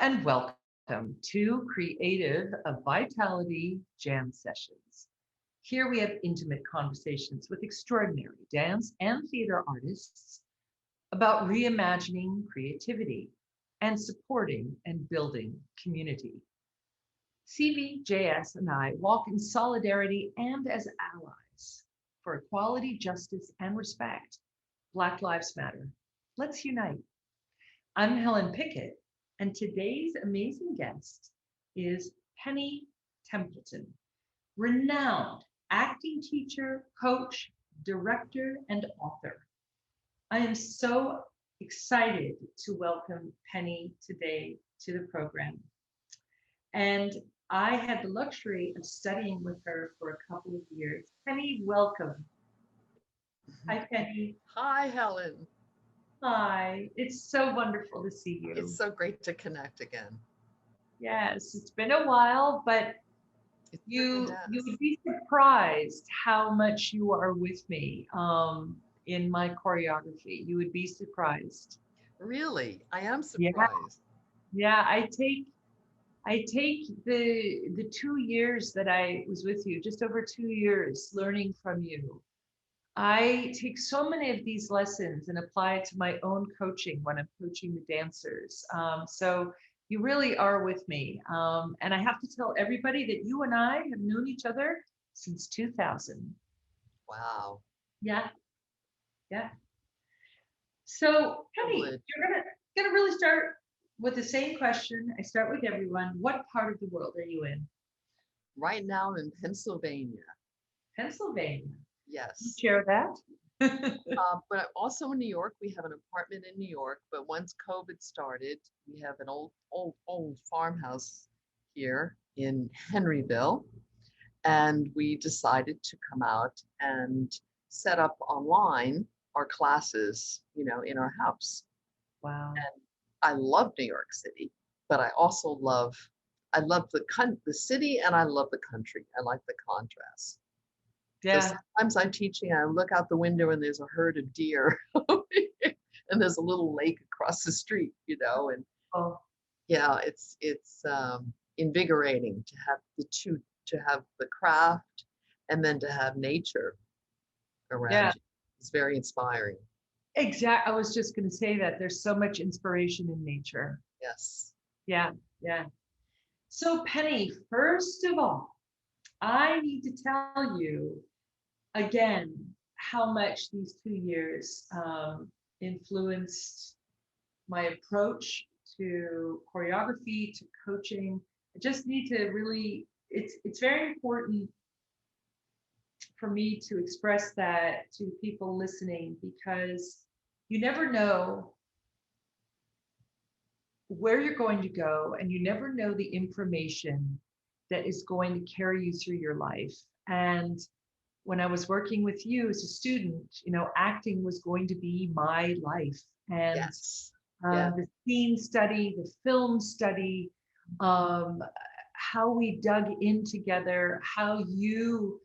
and welcome to Creative of Vitality Jam Sessions. Here we have intimate conversations with extraordinary dance and theater artists about reimagining creativity and supporting and building community. CVJS and I walk in solidarity and as allies for equality, justice, and respect. Black Lives Matter. Let's unite. I'm Helen Pickett, and today's amazing guest is Penny Templeton, renowned acting teacher, coach, director, and author. I am so excited to welcome Penny today to the program. And I had the luxury of studying with her for a couple of years. Penny, welcome. Hi, Penny. Hi, Helen. Hi. It's so wonderful to see you. It's so great to connect again. Yes, it's been a while, but you would be surprised how much you are with me in my choreography. You would be surprised. Really? I am surprised. Yeah, I take the 2 years that I was with you, just over 2 years learning from you. I take so many of these lessons and apply it to my own coaching when I'm coaching the dancers. So you really are with me. And I have to tell everybody that you and I have known each other since 2000. Wow. Yeah. Yeah. So Penny, you're gonna really start with the same question I start with everyone. What part of the world are you in? Right now I'm in Pennsylvania. Pennsylvania. Yes. Share that. But I'm also in New York. We have an apartment in New York. But once COVID started, we have an old farmhouse here in Henryville, and we decided to come out and set up online our classes, in our house. Wow. And I love New York City, but I also love the city, and I love the country. I like the contrast. Yeah. So sometimes I'm teaching, I look out the window and there's a herd of deer and there's a little lake across the street, and yeah, it's invigorating to have the two, to have the craft and then to have nature around you. It's very inspiring. Exactly. I was just going to say that there's so much inspiration in nature. Yes. Yeah. Yeah. So Penny, first of all, I need to tell you again how much these 2 years influenced my approach to choreography, to coaching. I just need to really, it's very important for me to express that to people listening, because you never know where you're going to go, and you never know the information that is going to carry you through your life. And when I was working with you as a student, acting was going to be my life. And yes. The scene study, the film study, how we dug in together, how you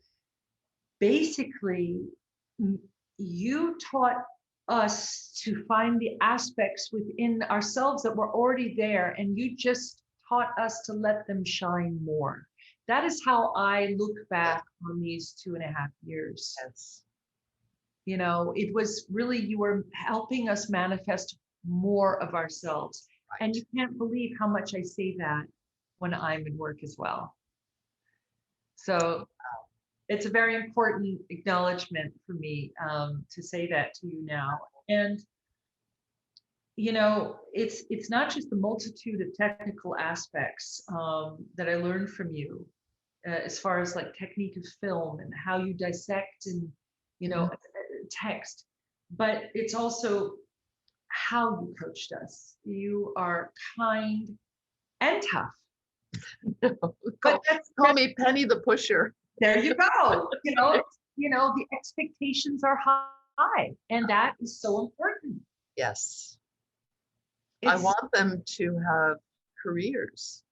basically, you taught us to find the aspects within ourselves that were already there, and you just taught us to let them shine more. That is how I look back on these 2.5 years. Yes. It was really, you were helping us manifest more of ourselves. Right. And you can't believe how much I say that when I'm in work as well. So it's a very important acknowledgement for me to say that to you now. And it's not just the multitude of technical aspects that I learned from you, as far as like technique of film and how you dissect and text, but it's also how you coached us. You are kind and tough. Call me Penny the Pusher. There you go. The expectations are high, and that is so important. Yes. I want them to have careers.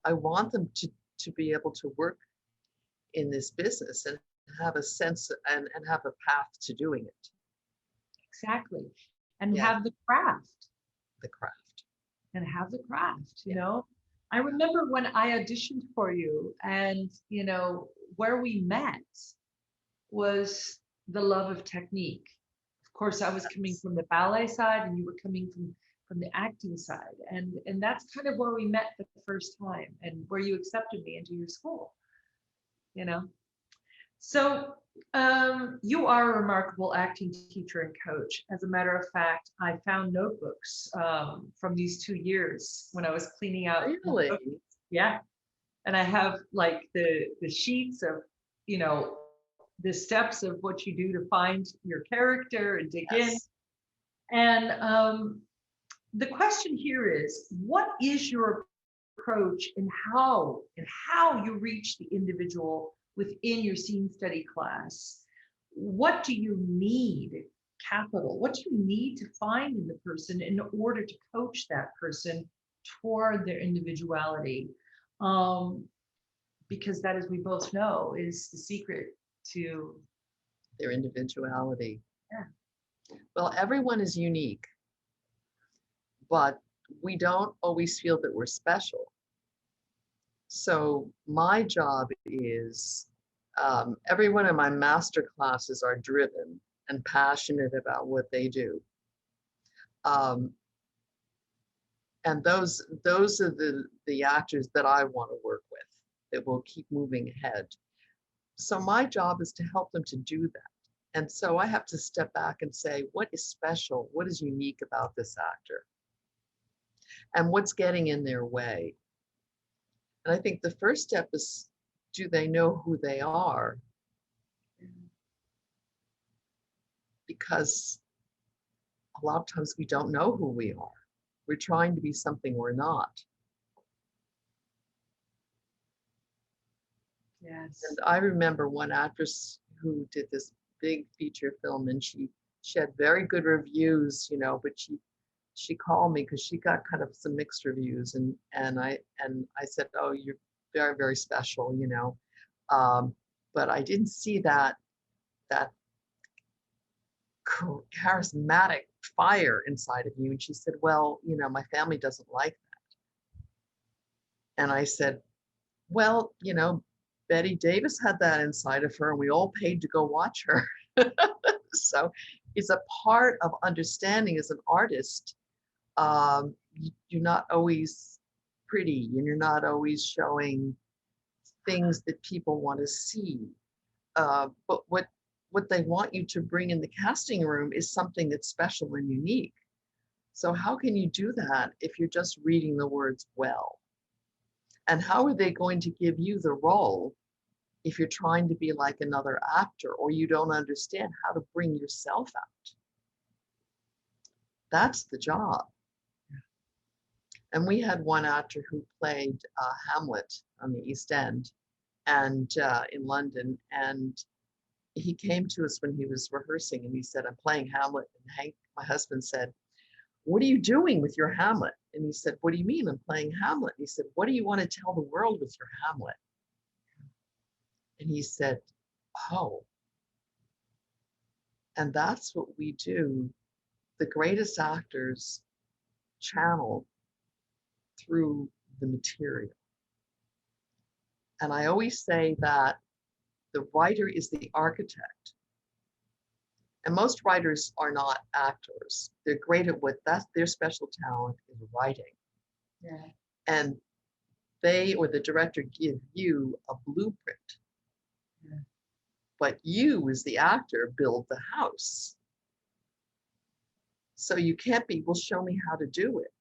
I want them to be able to work in this business and have a sense and have a path to doing it. Exactly. And have the craft. The craft. and have the craft, you know. I remember when I auditioned for you, and you know, where we met was the love of technique. Of course, I was coming from the ballet side and you were coming from the acting side. And that's kind of where we met the first time and where you accepted me into your school, you know. So you are a remarkable acting teacher and coach. As a matter of fact, I found notebooks from these 2 years when I was cleaning out. Really? Yeah. And I have like the sheets of, you know, the steps of what you do to find your character and dig in. Yes. And the question here is, what is your approach and how you reach the individual within your scene study class? What do you need, capital? What do you need to find in the person in order to coach that person toward their individuality? Because that, as we both know, is the secret to Their individuality. Yeah. Well, everyone is unique, but we don't always feel that we're special. So my job is, everyone in my master classes are driven and passionate about what they do. And those are the actors that I want to work with, that will keep moving ahead. So my job is to help them to do that. And so I have to step back and say, what is special? What is unique about this actor? And what's getting in their way? And I think the first step is, do they know who they are? Because a lot of times we don't know who we are. We're trying to be something we're not. Yes. And I remember one actress who did this big feature film, and she had very good reviews, you know, but she called me because she got kind of some mixed reviews, and I said, oh, you're very, very special, you know, but I didn't see that charismatic fire inside of you. And she said, well, you know, my family doesn't like that. And I said, well, you know, Betty Davis had that inside of her, and we all paid to go watch her. So it's a part of understanding as an artist. You're not always pretty, and you're not always showing things that people want to see. But what they want you to bring in the casting room is something that's special and unique. So how can you do that if you're just reading the words well? And how are they going to give you the role if you're trying to be like another actor, or you don't understand how to bring yourself out? That's the job. And we had one actor who played Hamlet on the East End and in London, and he came to us when he was rehearsing, and he said, I'm playing Hamlet. And Hank, my husband, said, what are you doing with your Hamlet? And he said, what do you mean I'm playing Hamlet? And he said, what do you want to tell the world with your Hamlet? And he said, oh. And that's what we do. The greatest actors channel through the material. And I always say that the writer is the architect. And most writers are not actors. They're great at what that's their special talent is, writing. Yeah. And they or the director give you a blueprint. Yeah. But you as the actor build the house. So you can't be, well, show me how to do it.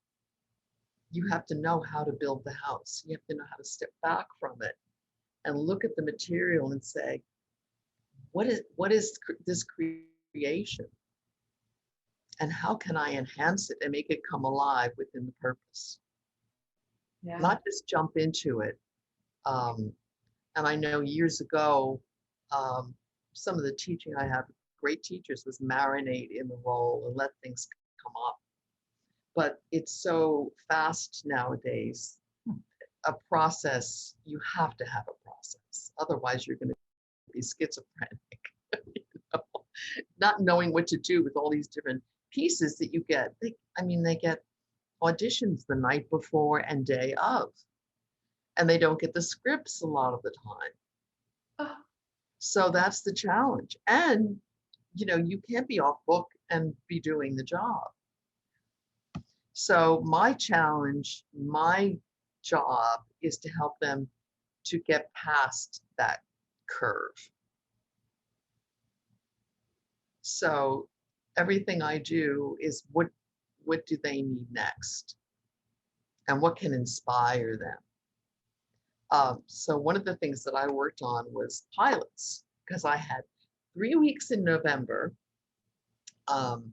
You have to know how to build the house. You have to know how to step back from it and look at the material and say, what is this creation? And how can I enhance it and make it come alive within the purpose? Yeah. Not just jump into it. And I know years ago, some of the teaching I had, great teachers, was marinate in the role and let things come up. But it's so fast nowadays. A process, you have to have a process. Otherwise, you're going to be schizophrenic. You know? Not knowing what to do with all these different pieces that you get. They get auditions the night before and day of, and they don't get the scripts a lot of the time. Oh, So that's the challenge. And, you know, you can't be off book and be doing the job. So my challenge, my job is to help them to get past that curve. So everything I do is what do they need next? And what can inspire them? So one of the things that I worked on was pilots, because I had 3 weeks in November. And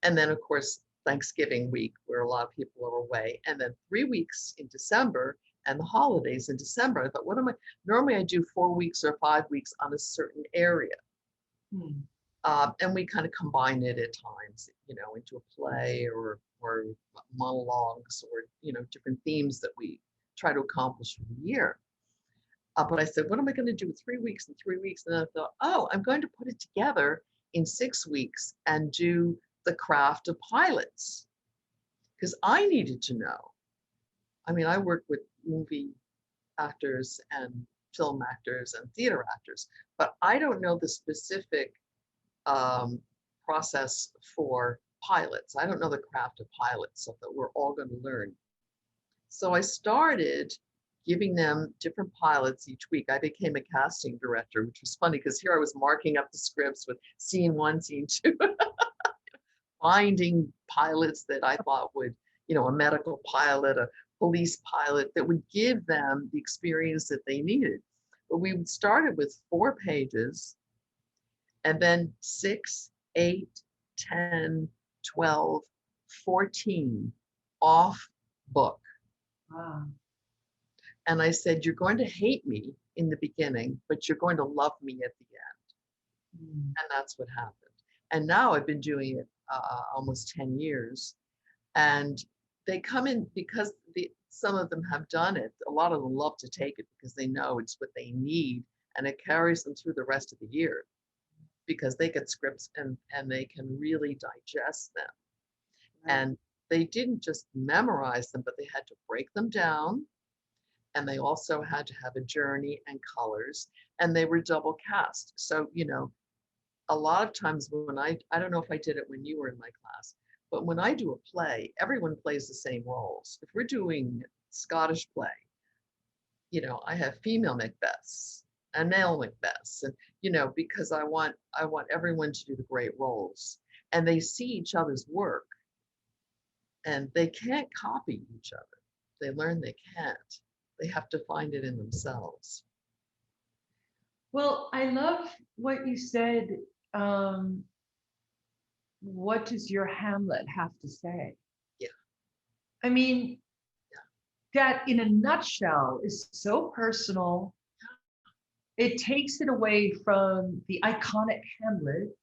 then of course, Thanksgiving week, where a lot of people are away. And then 3 weeks in December and the holidays in December. I thought, what am I, normally I do 4 weeks or 5 weeks on a certain area. And we kind of combine it at times, you know, into a play or monologues or, you know, different themes that we try to accomplish for the year. But I said, what am I going to do with 3 weeks and 3 weeks? And I thought, oh, I'm going to put it together in 6 weeks and do the craft of pilots. Because I needed to know. I mean, I work with movie actors and film actors and theater actors, but I don't know the specific process for pilots. I don't know the craft of pilots, so that we're all going to learn. So I started giving them different pilots each week. I became a casting director, which was funny because here I was marking up the scripts with scene 1, scene 2, finding pilots that I thought would, you know, a medical pilot, a police pilot, that would give them the experience that they needed. But we started with 4 pages, and then 6, 8, 10, 12, 14 off book. wow. And I said, you're going to hate me in the beginning, but you're going to love me at the end. And that's what happened. And now I've been doing it almost 10 years. And they come in because some of them have done it. A lot of them love to take it because they know it's what they need, and it carries them through the rest of the year because they get scripts and they can really digest them. Right. And they didn't just memorize them, but they had to break them down. And they also had to have a journey and colors, and they were double cast. So, you know, a lot of times when I don't know if I did it when you were in my class, but when I do a play, everyone plays the same roles. If we're doing Scottish play, you know, I have female Macbeths and male Macbeths, and, you know, because I want everyone to do the great roles, and they see each other's work, and they can't copy each other. They learn they can't. They have to find it in themselves. Well, I love what you said. What does your Hamlet have to say? Yeah. I mean, that in a nutshell is so personal. It takes it away from the iconic Hamlet,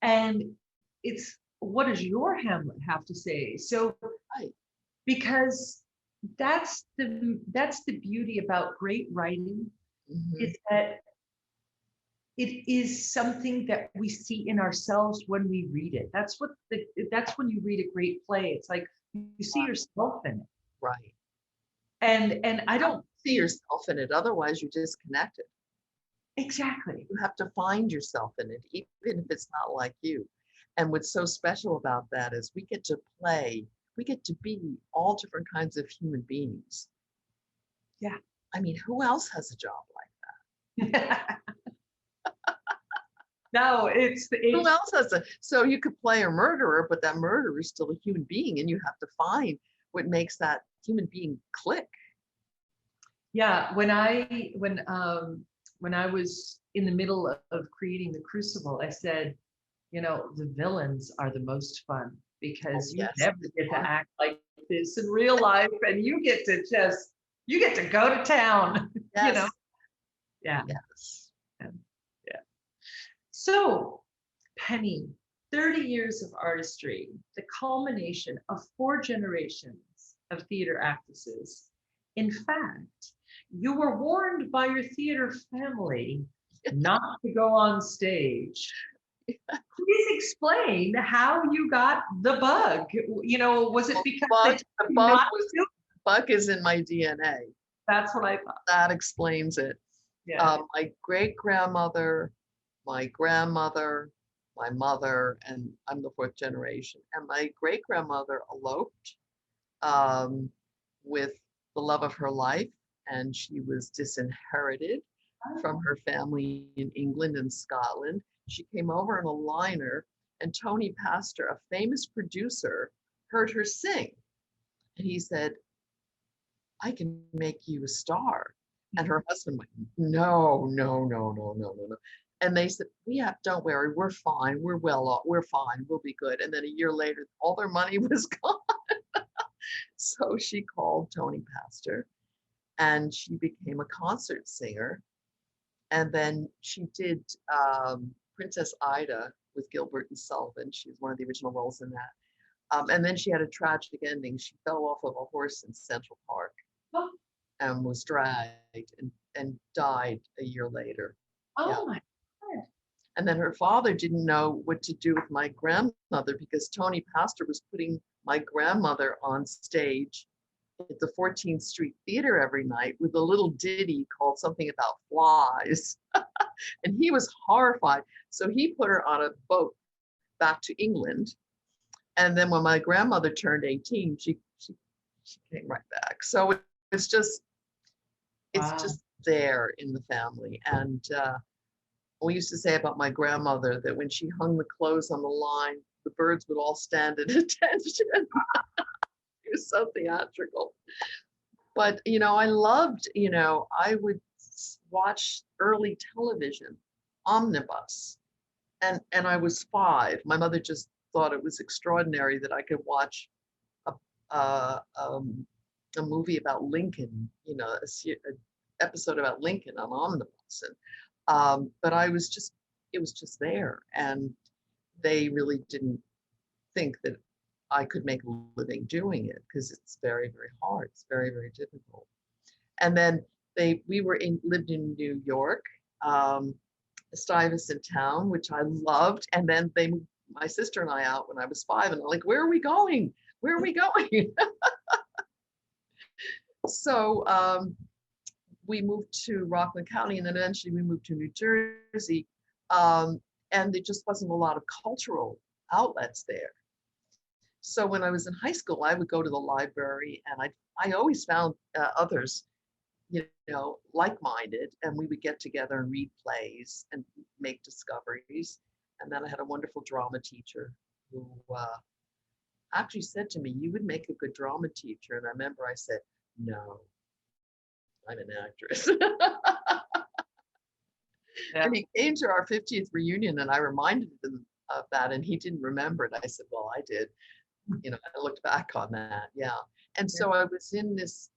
and it's, what does your Hamlet have to say? So, right. Because that's the beauty about great writing, is that it is something that we see in ourselves when we read it. That's when you read a great play. It's like you see yourself in it. Right. And I don't see yourself in it. Otherwise, you're disconnected. Exactly. You have to find yourself in it, even if it's not like you. And what's so special about that is we get to play. We get to be all different kinds of human beings. Yeah. I mean, who else has a job like that? No, who else has a, so you could play a murderer, but that murderer is still a human being, and you have to find what makes that human being click. Yeah, when I was in the middle of creating The Crucible, I said, you know, the villains are the most fun, because you never get to act like this in real life, and you get to go to town. Yes. You know? Yeah. Yes. Yeah. So, Penny, 30 years of artistry, the culmination of 4 generations of theater actresses. In fact, you were warned by your theater family not to go on stage. Please explain how you got the bug. You know, was it because they told The you bug not was to? bug is in my DNA. That's what I thought. That explains it. Yeah. My great grandmother, my grandmother, my mother, and I'm the fourth generation. And my great grandmother eloped with the love of her life, and she was disinherited from her family in England and Scotland. She came over in a liner, and Tony Pastor, a famous producer, heard her sing. And he said, I can make you a star. And her husband went, no, no, no, no, no, no, no. And they said, don't worry, we're fine. We're well off. We're fine. We'll be good. And then a year later, all their money was gone. So she called Tony Pastor and she became a concert singer. And then she did Princess Ida with Gilbert and Sullivan. She was one of the original roles in that. And then she had a tragic ending. She fell off of a horse in Central Park and was dragged and died a year later. Oh my God. And then her father didn't know what to do with my grandmother because Tony Pastor was putting my grandmother on stage at the 14th Street Theater every night with a little ditty called something about flies. And he was horrified. So he put her on a boat back to England. And then when my grandmother turned 18, she came right back. So it's just there in the family. And we used to say about my grandmother that when she hung the clothes on the line, the birds would all stand at attention. It was so theatrical. But, you know, I loved, you know, I would watch early television, Omnibus, and I was 5. My mother just thought it was extraordinary that I could watch a movie about Lincoln, you know, an episode about Lincoln on Omnibus. And, but it was just there. And they really didn't think that I could make a living doing it because it's very, very hard. It's very, very difficult. And then we lived in New York, Stuyvesant Town, which I loved. And then they moved my sister and I out when I was 5, and I'm like, where are we going? Where are we going? So we moved to Rockland County, and then eventually we moved to New Jersey. And there just wasn't a lot of cultural outlets there. So when I was in high school, I would go to the library, and I always found others, you know, like-minded, and we would get together and read plays and make discoveries. And then I had a wonderful drama teacher who actually said to me, you would make a good drama teacher. And I remember I said, no, I'm an actress. Yeah. And he came to our 50th reunion, and I reminded him of that, and he didn't remember it. I said, well, I did. You know, I looked back on that. Yeah. And so I was in this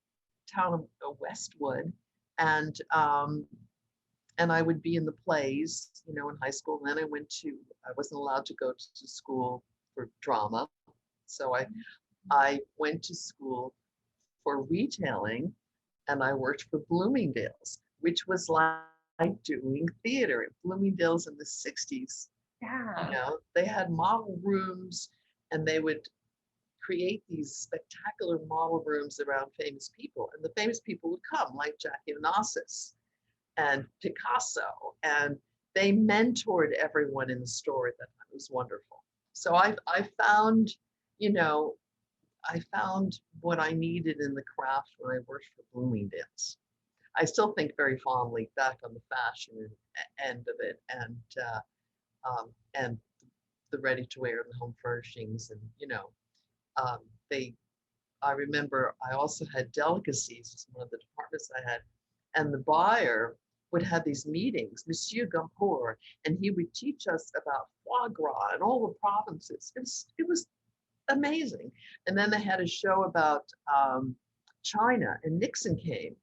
town of Westwood, and I would be in the plays, you know, in high school. And then I wasn't allowed to go to school for drama. So I went to school for retailing, and I worked for Bloomingdale's, which was like doing theater. Bloomingdale's in the 60s. Yeah. You know, they had model rooms, and they would create these spectacular model rooms around famous people. And the famous people would come, like Jackie Onassis and Picasso, and they mentored everyone in the store at that time. It was wonderful. So I found, you know, I found what I needed in the craft when I worked for Bloomingdale's. I still think very fondly back on the fashion end of it, and the ready-to-wear and the home furnishings, and you know, I remember I also had delicacies as one of the departments I had, and the buyer would have these meetings, Monsieur Gampour, and he would teach us about foie gras and all the provinces. It was amazing. And then they had a show about China, and Nixon came,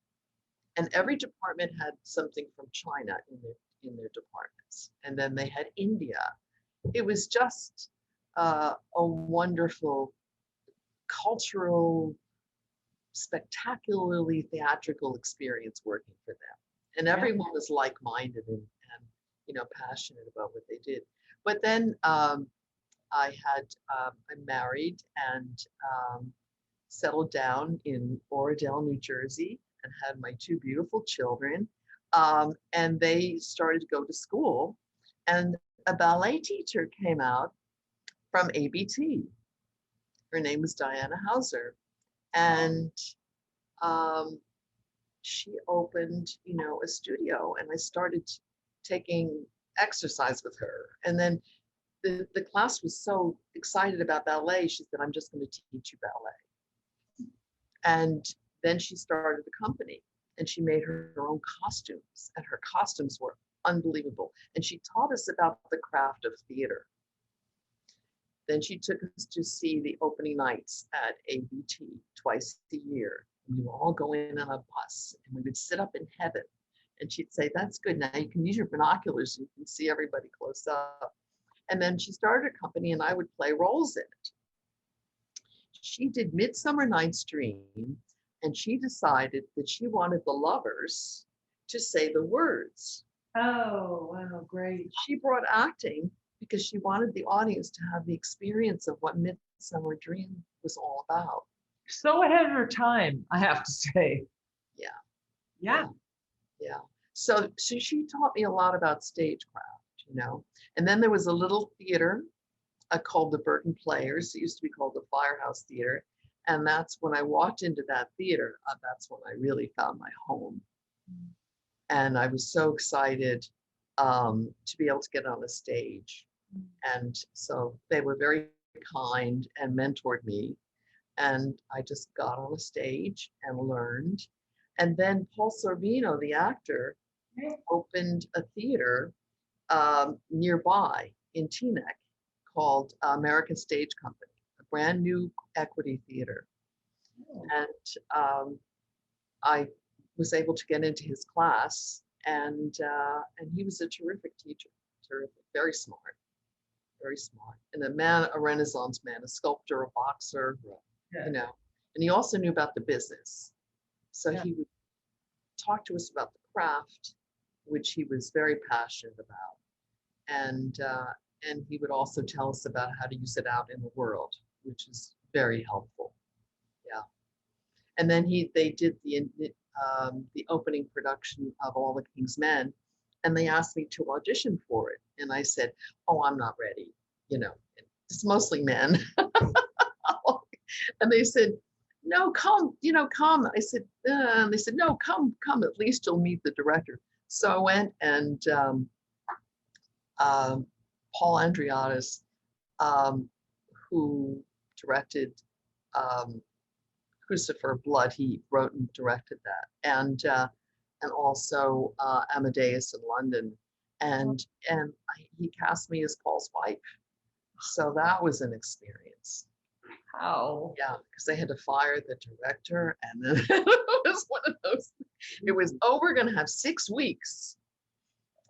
and every department had something from China in their departments. And then they had India. It was just a wonderful, cultural, spectacularly theatrical experience working for them. And everyone was like-minded and you know, passionate about what they did. But then I'm married and settled down in Oradell, New Jersey, and had my two beautiful children. And they started to go to school, and a ballet teacher came out from ABT. Her name was Diana Hauser, and she opened, a studio, and I started taking exercise with her. And then the class was so excited about ballet, she said, I'm just going to teach you ballet. And then she started a company, and she made her own costumes, and her costumes were unbelievable. And she taught us about the craft of theater. Then she took us to see the opening nights at ABT twice a year. We would all go in on a bus, and we would sit up in heaven. And she'd say, that's good. Now you can use your binoculars and you can see everybody close up. And then she started a company, and I would play roles in it. She did Midsummer Night's Dream, and she decided that she wanted the lovers to say the words. Oh, wow, great. She brought acting because she wanted the audience to have the experience of what Midsummer Dream was all about. So ahead of her time, I have to say. Yeah. Yeah. Yeah. So she taught me a lot about stagecraft, And then there was a little theater called the Burton Players. It used to be called the Firehouse Theater. And that's when I walked into that theater, that's when I really found my home. And I was so excited to be able to get on the stage. And so they were very kind and mentored me. And I just got on the stage and learned. And then Paul Sorvino, the actor, opened a theater nearby in Teaneck called American Stage Company, a brand new equity theater. And I was able to get into his class, and he was a terrific teacher, very smart, and a Renaissance man, a sculptor, a boxer, and he also knew about the business. So he would talk to us about the craft, which he was very passionate about. And he would also tell us about how to use it out in the world, which is very helpful. Yeah. And then they did the opening production of All the King's Men, and they asked me to audition for it. And I said, oh, I'm not ready. It's mostly men. And they said, no, come, come. I said, and they said, no, come, at least you'll meet the director. So I went, and Paul Andriatis, who directed Crucifer Blood, he wrote and directed that, and also Amadeus in London, and he cast me as Paul's wife. So that was an experience. How? Yeah, because they had to fire the director, and then it was one of those. It was, we're going to have 6 weeks.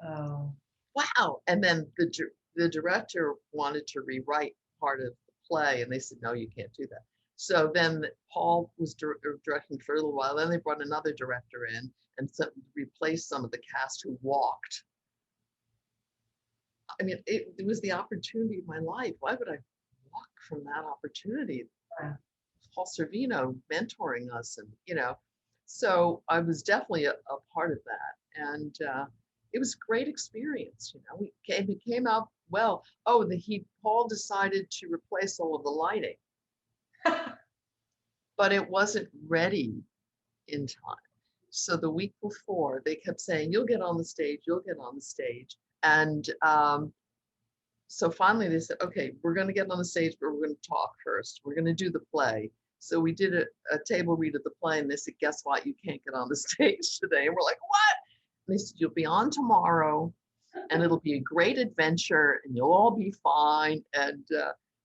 Oh. Wow. And then the director wanted to rewrite part of the play, and they said, no, you can't do that. So then Paul was directing for a little while. Then they brought another director in and replaced some of the cast who walked. I mean, it was the opportunity of my life. Why would I walk from that opportunity? Yeah. Paul Sorvino mentoring us, and so I was definitely a part of that, and it was a great experience. It came out well. Oh, Paul decided to replace all of the lighting, but it wasn't ready in time. So the week before, they kept saying, "You'll get on the stage. You'll get on the stage," and so finally they said, okay, we're going to get on the stage, but we're going to talk first. We're going to do the play. So we did a table read of the play, and they said, guess what? You can't get on the stage today. And we're like, what? And they said, you'll be on tomorrow, and it'll be a great adventure, and you'll all be fine. And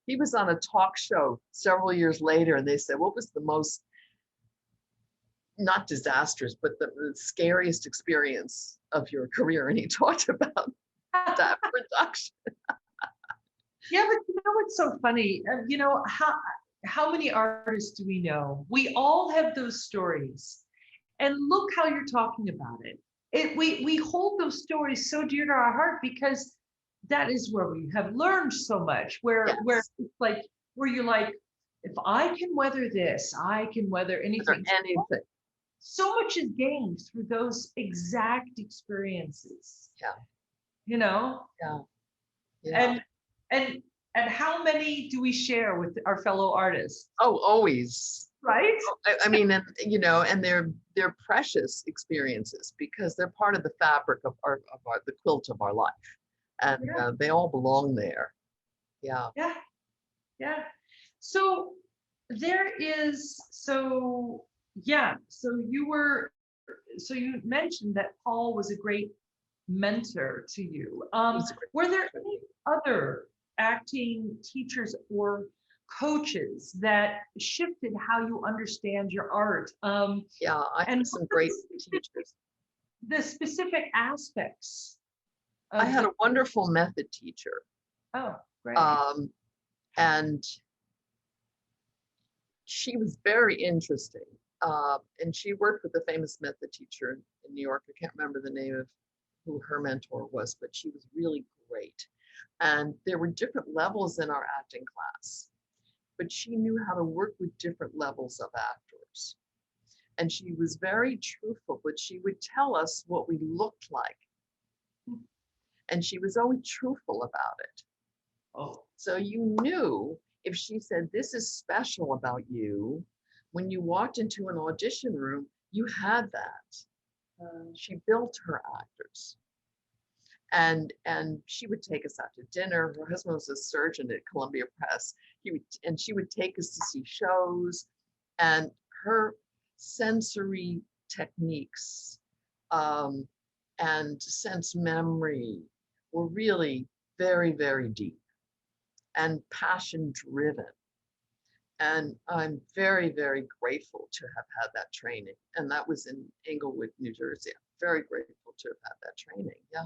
he was on a talk show several years later, and they said, what was the most, not disastrous, but the scariest experience of your career? And he talked about that production. Yeah, but what's so funny? How many artists do we know? We all have those stories, and look how you're talking about it. We hold those stories so dear to our heart because that is where we have learned so much, where Yes. it's like, where you're like, if I can weather this, I can weather Whether anything. anything. So much is gained through those exact experiences, Yeah. you know? Yeah. Yeah. And and and how many do we share with our fellow artists, Oh, always. right? I mean, and you know, and they're precious experiences because they're part of the fabric of the quilt of our life, and Yeah, they all belong there. Yeah. yeah, yeah. So there is, so yeah, so you mentioned that Paul was a great mentor to you. He's a great Were there teacher. any other acting teachers or coaches that shifted how you understand your art? Yeah, I And had what some are great teachers. the specific aspects I of had the, a wonderful method teacher, oh, great. um, and she was very interesting. And she worked with a famous method teacher in New York. I can't remember the name of who her mentor was, but she was really great. And there were different levels in our acting class, but she knew how to work with different levels of actors. And she was very truthful, but she would tell us what we looked like. And she was always truthful about it. Oh, So you knew if she said, this is special about you, when you walked into an audition room, you had that. She built her actors. And she would take us out to dinner. Her husband was a surgeon at Columbia Press. She would take us to see shows, and her sensory techniques and sense memory were really very, very deep and passion driven. And I'm very, very grateful to have had that training. And that was in Englewood, New Jersey. I'm very grateful to have had that training. Yeah.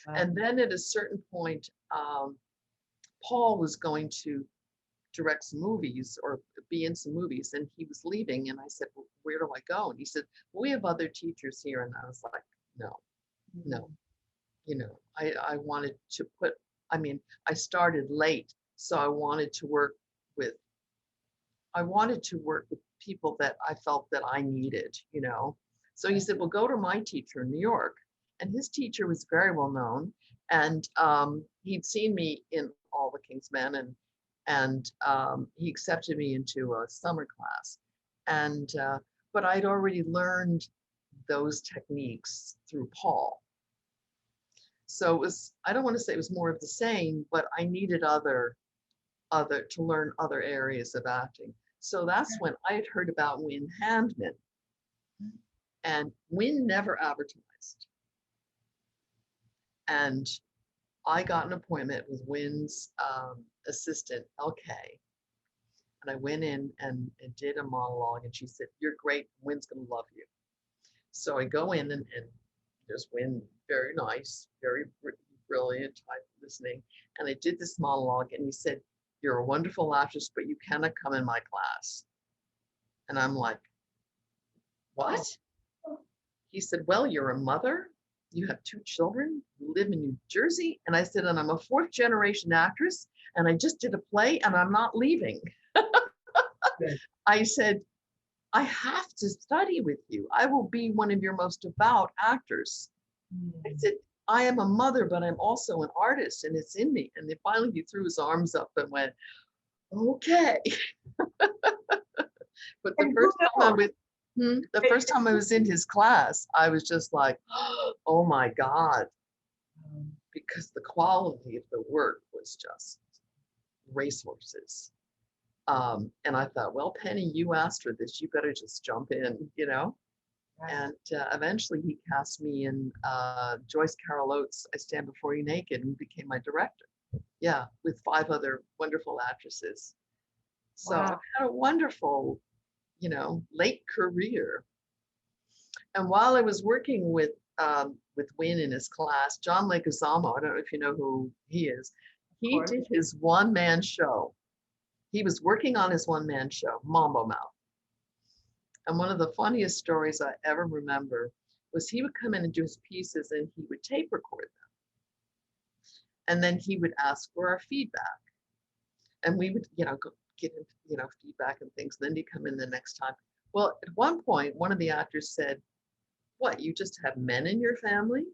wow. And then at a certain point, Paul was going to direct some movies or be in some movies, and he was leaving. And I said, well, where do I go? And he said, well, we have other teachers here. And I was like, no, you know, I wanted to put, I mean, I started late, so I wanted to work with people that I felt that I needed, you know. So he said, well, go to my teacher in New York. And his teacher was very well known. And he'd seen me in All the King's Men, and he accepted me into a summer class. And but I'd already learned those techniques through Paul. So it was, I don't want to say it was more of the same, but I needed other to learn other areas of acting. So that's when I had heard about Wynn Handman. And Wynn never advertised. And I got an appointment with Wynn's assistant, LK. And I went in and did a monologue, and she said, you're great, Wynn's gonna love you. So I go in, and there's Wynn, very nice, very brilliant type listening. And I did this monologue, and he said, you're a wonderful actress, but you cannot come in my class. And I'm like, what? He said, well, you're a mother, you have 2 children, you live in New Jersey. And I said, and I'm a 4th generation actress, and I just did a play, and I'm not leaving. I said, I have to study with you. I will be one of your most devout actors. I said, I am a mother, but I'm also an artist, and it's in me. And then finally he threw his arms up and went, okay. But the first time I was in his class, I was just like, oh my God, because the quality of the work was just racehorses. And I thought, well, Penny, you asked for this, you better just jump in, you know? Right. And eventually he cast me in Joyce Carol Oates' I Stand Before You Naked, and became my director. Yeah, with 5 other wonderful actresses. So wow. I've had a wonderful, you know, late career. And while I was working with Wynn in his class, John Leguizamo, I don't know if you know who he is, he did his one-man show. He was working on his one-man show, Mambo Mouth. And one of the funniest stories I ever remember was he would come in and do his pieces, and he would tape record And then he would ask for our feedback. And we would, go give him, feedback and things. Then he'd come in the next time. Well, at one point, one of the actors said, "What, you just have men in your family?"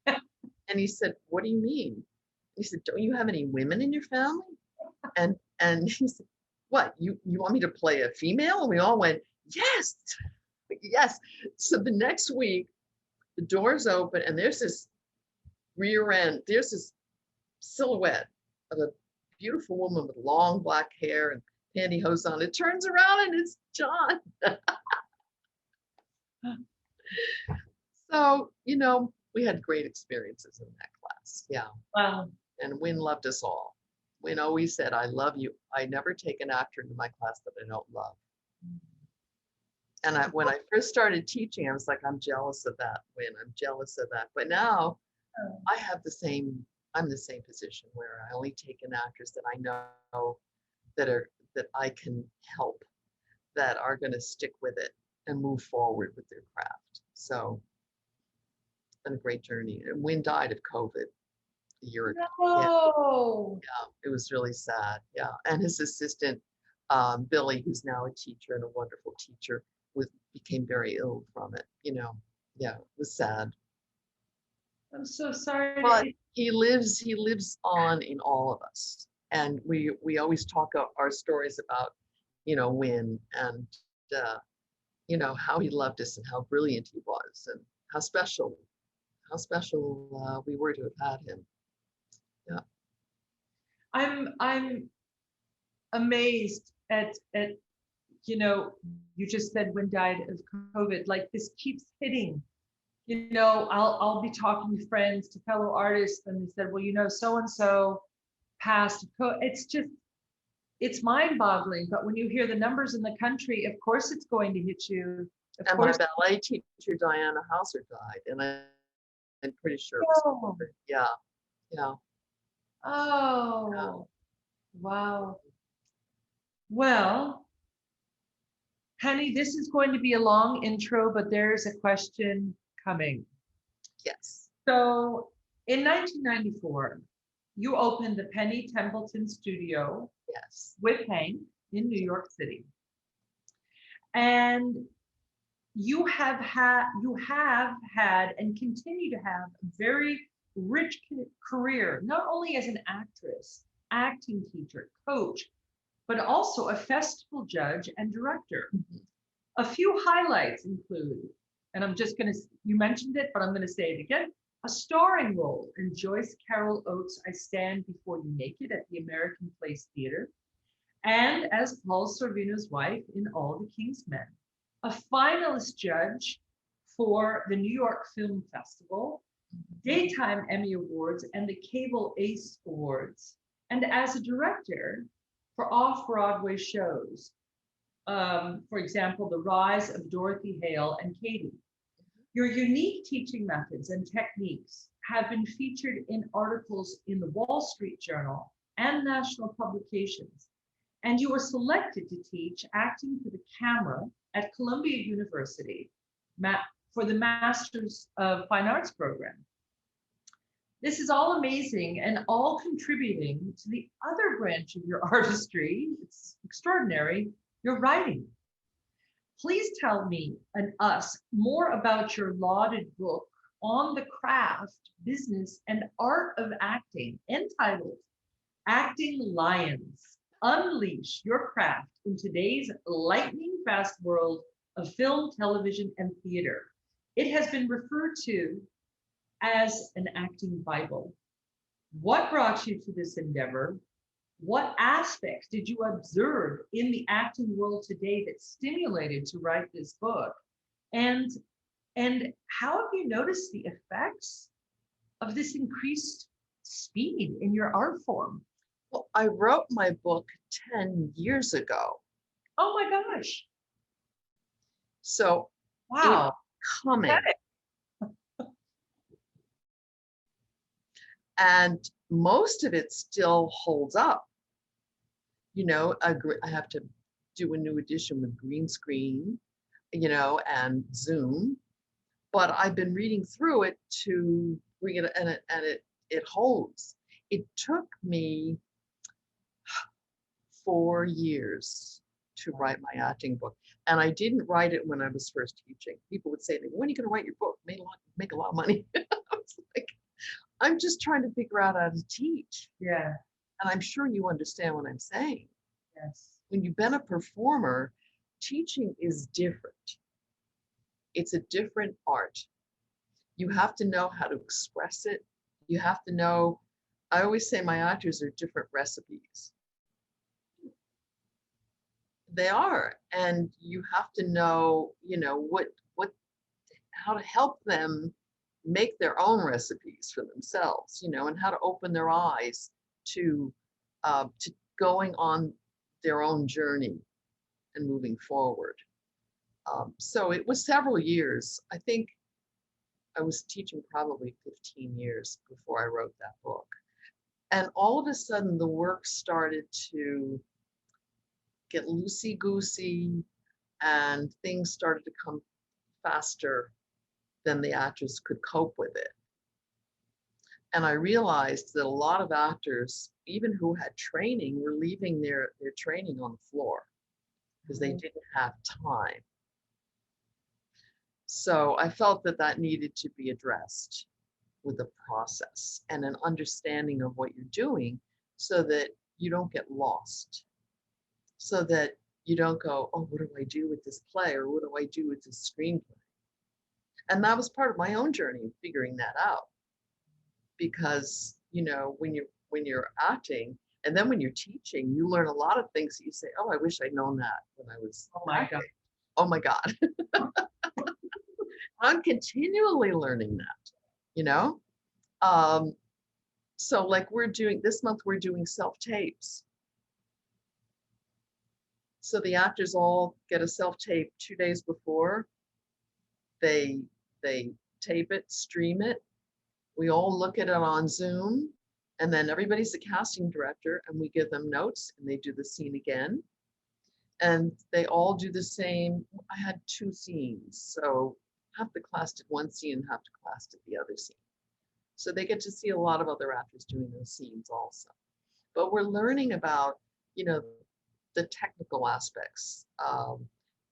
And he said, "What do you mean?" He said, "Don't you have any women in your family?" And he said, "What, you want me to play a female?" And we all went, "Yes, yes." So the next week, the doors open and there's this there's this silhouette of a beautiful woman with long black hair and pantyhose on. It turns around and it's John. So, we had great experiences in that class. Yeah. Wow. And Wynn loved us all. Wynn always said, "I love you. I never take an actor into my class that I don't love." And when I first started teaching, I was like, "I'm jealous of that, Wynn. I'm jealous of that." But now I have I'm the same position where I only take in actors that I know that I can help, that are going to stick with it and move forward with their craft. So it's been a great journey. And Wynn died of COVID a year ago. No. Yeah, it was really sad. Yeah. And his assistant, Billy, who's now a teacher and a wonderful teacher, became very ill from it. Yeah, it was sad. I'm so sorry. But he lives on in all of us. And we always talk our stories about, Wynn and, how he loved us and how brilliant he was and how special we were to have had him. Yeah. I'm amazed at you just said Wynn died of COVID. Like, this keeps hitting. I'll be talking to friends, to fellow artists, and they said, "Well, so and so passed." It's mind-boggling. But when you hear the numbers in the country, of course it's going to hit you. And my ballet teacher, Diana Hauser, died, and I'm pretty sure it was COVID. Yeah. Yeah. Oh, Yeah. wow. Well, Penny, this is going to be a long intro, but there's a question coming. Yes. So in 1994, you opened the Penny Templeton Studio. Yes. With Hank in New York City. And you have had and continue to have a very rich career, not only as an actress, acting teacher, coach, but also a festival judge and director. Mm-hmm. A few highlights include, and you mentioned it, but I'm going to say it again, a starring role in Joyce Carol Oates' I Stand Before You Naked at the American Place Theater, and as Paul Sorvino's wife in All the King's Men, a finalist judge for the New York Film Festival, Daytime Emmy Awards, and the Cable Ace Awards, and as a director for off-Broadway shows. For example, The Rise of Dorothy, Hale, and Katy. Your unique teaching methods and techniques have been featured in articles in the Wall Street Journal and national publications. And you were selected to teach acting for the camera at Columbia University for the Masters of Fine Arts program. This is all amazing and all contributing to the other branch of your artistry. It's extraordinary, your writing. Please tell me and us more about your lauded book on the craft, business, and art of acting, entitled Acting Lions: Unleash Your Craft in Today's Lightning Fast World of Film, Television, and Theater. It has been referred to as an acting Bible. What brought you to this endeavor? What aspects did you observe in the acting world today that stimulated to write this book? And how have you noticed the effects of this increased speed in your art form? Well, I wrote my book 10 years ago. Oh my gosh. So, wow. It's coming. And most of it still holds up. I have to do a new edition with green screen, and Zoom. But I've been reading through it to bring it, and it holds. it took me 4 years to write my acting book. And I didn't write it when I was first teaching. People would say to me, when are you going to write your book? Make a lot of money. I was like, I'm just trying to figure out how to teach. Yeah. And I'm sure you understand what I'm saying. Yes. When you've been a performer, teaching is different. It's a different art. You have to know how to express it. You have to know, I always say my actors are different recipes. They are, and you have to know, how to help them make their own recipes for themselves, and how to open their eyes to going on their own journey and moving forward. So it was several years. I think I was teaching probably 15 years before I wrote that book. And all of a sudden, the work started to get loosey-goosey, and things started to come faster than the actors could cope with it. And I realized that a lot of actors, even who had training, were leaving their training on the floor because they didn't have time. So I felt that needed to be addressed with a process and an understanding of what you're doing so that you don't get lost, so that you don't go, oh, what do I do with this play, or what do I do with this screenplay? And that was part of my own journey of figuring that out. Because, when you're acting, and then when you're teaching, you learn a lot of things that you say, oh, I wish I'd known that when I was acting. Oh my God. I'm continually learning that, So like this month, we're doing self-tapes. So the actors all get a self-tape 2 days before. They tape it, stream it. We all look at it on Zoom, and then everybody's the casting director, and we give them notes, and they do the scene again. And they all do the same. I had 2 scenes, so half the class did one scene and half the class did the other scene. So they get to see a lot of other actors doing those scenes also. But we're learning about, the technical aspects,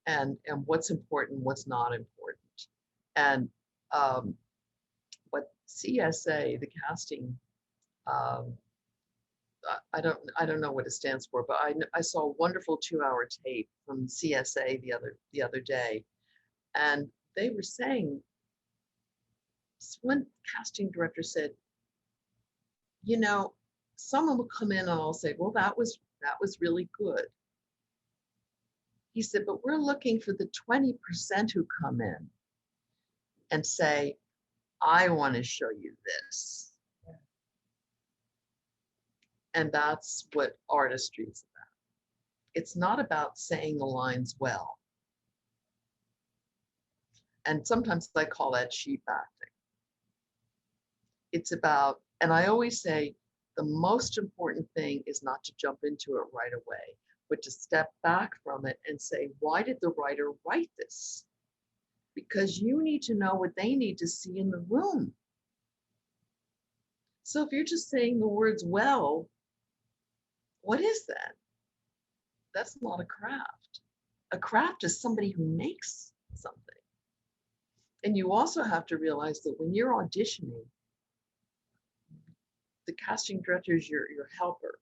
and what's important, what's not important. And what CSA, the casting, I don't know what it stands for, but I saw a wonderful 2-hour tape from CSA the other day, and they were saying, one casting director said, someone will come in and I'll say, well, that was really good. He said, but we're looking for the 20% who come in and say, I want to show you this. Yeah. And that's what artistry is about. It's not about saying the lines well. And sometimes I call that cheap acting. It's about, and I always say, the most important thing is not to jump into it right away, but to step back from it and say, why did the writer write this? Because you need to know what they need to see in the room. So if you're just saying the words well, what is that? That's not a craft. A craft is somebody who makes something. And you also have to realize that when you're auditioning, the casting director is your helper,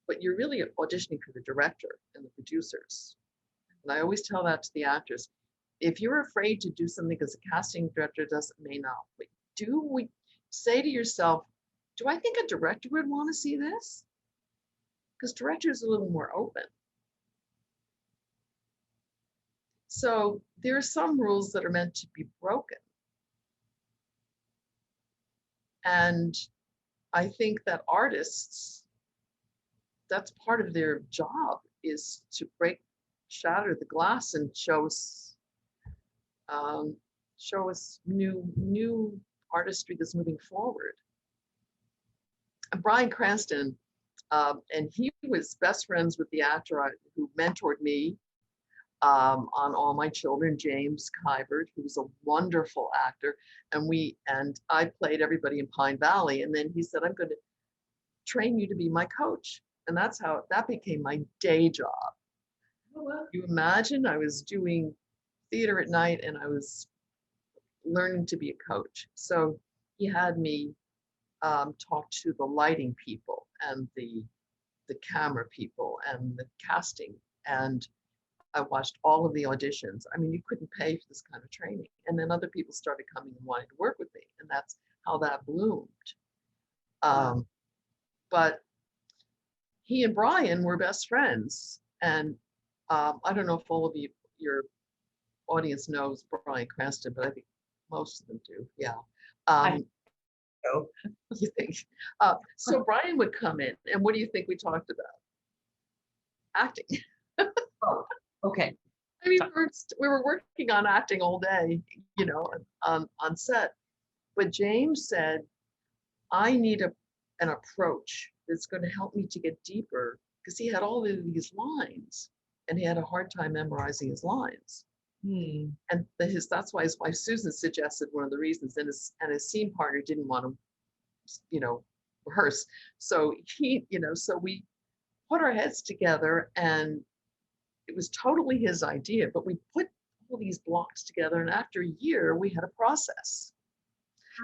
but you're really auditioning for the director and the producers. And I always tell that to the actors. If you're afraid to do something because the casting director may not, but we say to yourself, do I think a director would want to see this? Because directors are a little more open. So there are some rules that are meant to be broken. And I think that artists, that's part of their job, is to shatter the glass and show us new artistry that's moving forward. And Bryan Cranston, and he was best friends with the actor who mentored me on All My Children, James Kybert, who's a wonderful actor. And I played everybody in Pine Valley. And then he said, train you to be my coach. And that's how that became my day job. Oh, well. You imagine I was doing theater at night and I was learning to be a coach. So he had me talk to the lighting people and the camera people and the casting. And I watched all of the auditions. I mean, you couldn't pay for this kind of training. And then other people started coming and wanting to work with me. And that's how that bloomed. But he and Brian were best friends. And I don't know if all of you, your audience knows Brian Cranston, but I think most of them do. Yeah. I know. You think? So Brian would come in, and what do you think we talked about? Acting. Oh, okay. I mean, we were working on acting all day, you know, on set. But James said, I need an approach that's going to help me to get deeper, because he had all of these lines and he had a hard time memorizing his lines. And that's why his wife Susan suggested one of the reasons, and his scene partner didn't want to, you know, rehearse. So so we put our heads together, and it was totally his idea, but we put all these blocks together, and after a year we had a process.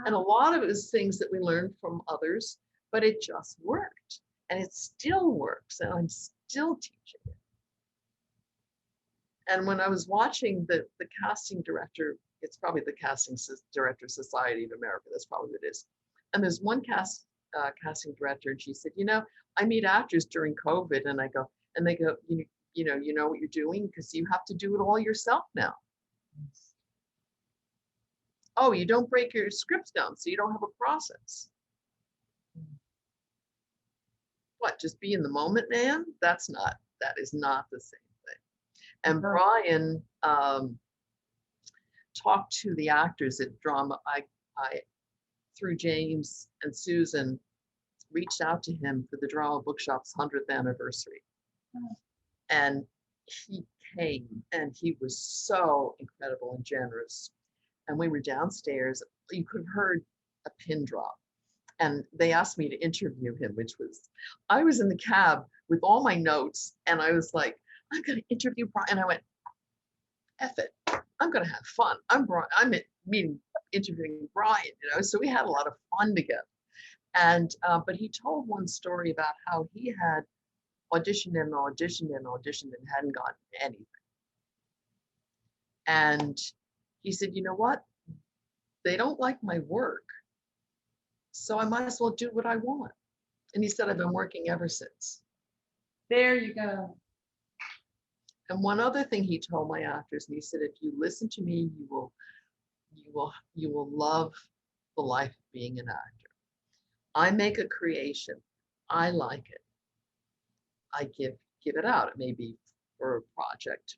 And a lot of it was things that we learned from others, but it just worked, and it still works, and I'm still teaching it. And when I was watching the casting director, it's probably the Casting Director Society of America, that's probably what it is. And there's one casting director, and she said, you know, I meet actors during COVID, and they go, you know what you're doing, because you have to do it all yourself now. Oh, you don't break your scripts down, so you don't have a process. What, just be in the moment, man? That is not the same thing. And Brian talked to the actors at drama. I through James and Susan, reached out to him for the Drama Bookshop's 100th anniversary. And he came, and he was so incredible and generous. And we were downstairs. You could have heard a pin drop. And they asked me to interview him, I was in the cab with all my notes, and I was like, I'm going to interview Brian. And I went, F it, I'm going to have fun. I'm interviewing Brian, you know, so we had a lot of fun together. And, but he told one story about how he had auditioned and auditioned and auditioned and hadn't gotten anything. And he said, you know what? They don't like my work, so I might as well do what I want. And he said, I've been working ever since. There you go. And one other thing he told my actors, and he said, if you listen to me, you will love the life of being an actor. I make a creation. I like it. I give it out. It may be for a project.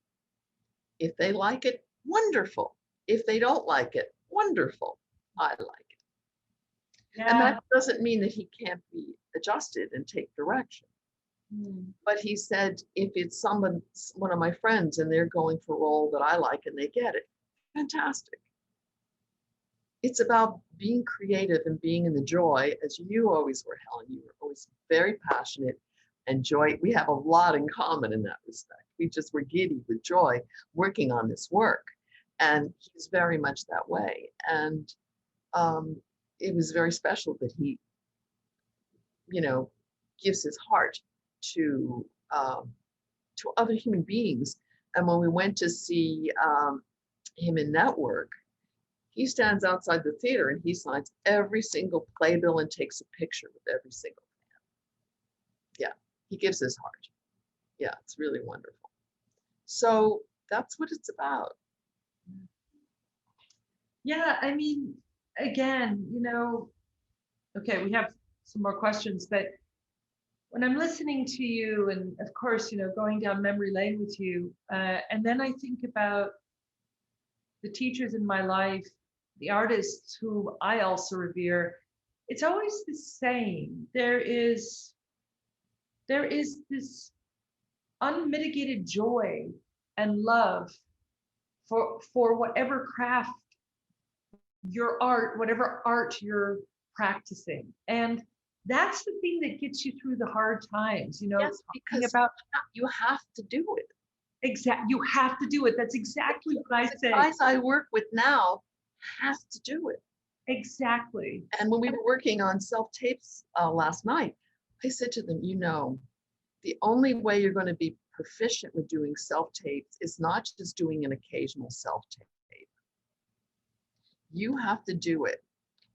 If they like it, wonderful. If they don't like it, wonderful. I like it. Yeah. And that doesn't mean that he can't be adjusted and take direction. But he said, if it's one of my friends, and they're going for a role that I like and they get it, fantastic. It's about being creative and being in the joy, as you always were, Helen. You were always very passionate and joy. We have a lot in common in that respect. We just were giddy with joy working on this work. And he's very much that way. And it was very special that he, you know, gives his heart to other human beings. And when we went to see him in that work, he stands outside the theater and he signs every single playbill and takes a picture with every single fan. Yeah, he gives his heart. Yeah, it's really wonderful. So that's what it's about. Yeah, I mean, again, you know, okay, we have some more questions, but when I'm listening to you, and of course, you know, going down memory lane with you, and then I think about the teachers in my life, the artists who I also revere, it's always the same. There is this unmitigated joy and love for whatever craft, your art, whatever art you're practicing. And That's the thing that gets you through the hard times, you know, Yes, talking because about you have to do it. you have to do it. That's exactly what I The say. guys I work with now have to do it. Exactly. And when we were working on self-tapes last night, I said to them, you know, the only way you're going to be proficient with doing self-tapes is not just doing an occasional self-tape. You have to do it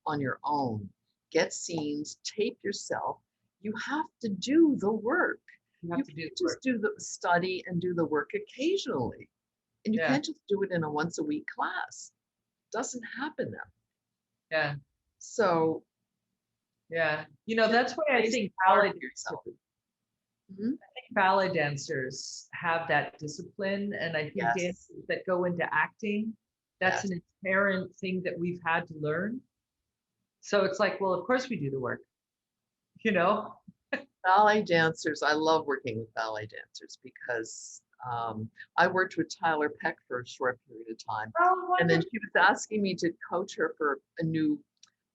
on your own. Get scenes, tape yourself. You have to do the work. You have You to do can't the work. just do the study and do the work occasionally. And you Yeah. can't just do it in a once a week class. It doesn't happen that way. Yeah. So Yeah. You know, that's why I Face think hard for yourself. Mhm. ballet dancers have that discipline. And I think Yes. dancers that go into acting, that's Yes. an inherent thing that we've had to learn. So it's like, well, of course we do the work, you know? Ballet dancers, I love working with ballet dancers because I worked with Tyler Peck for a short period of time. Oh, And then wonderful. she was asking me to coach her for a new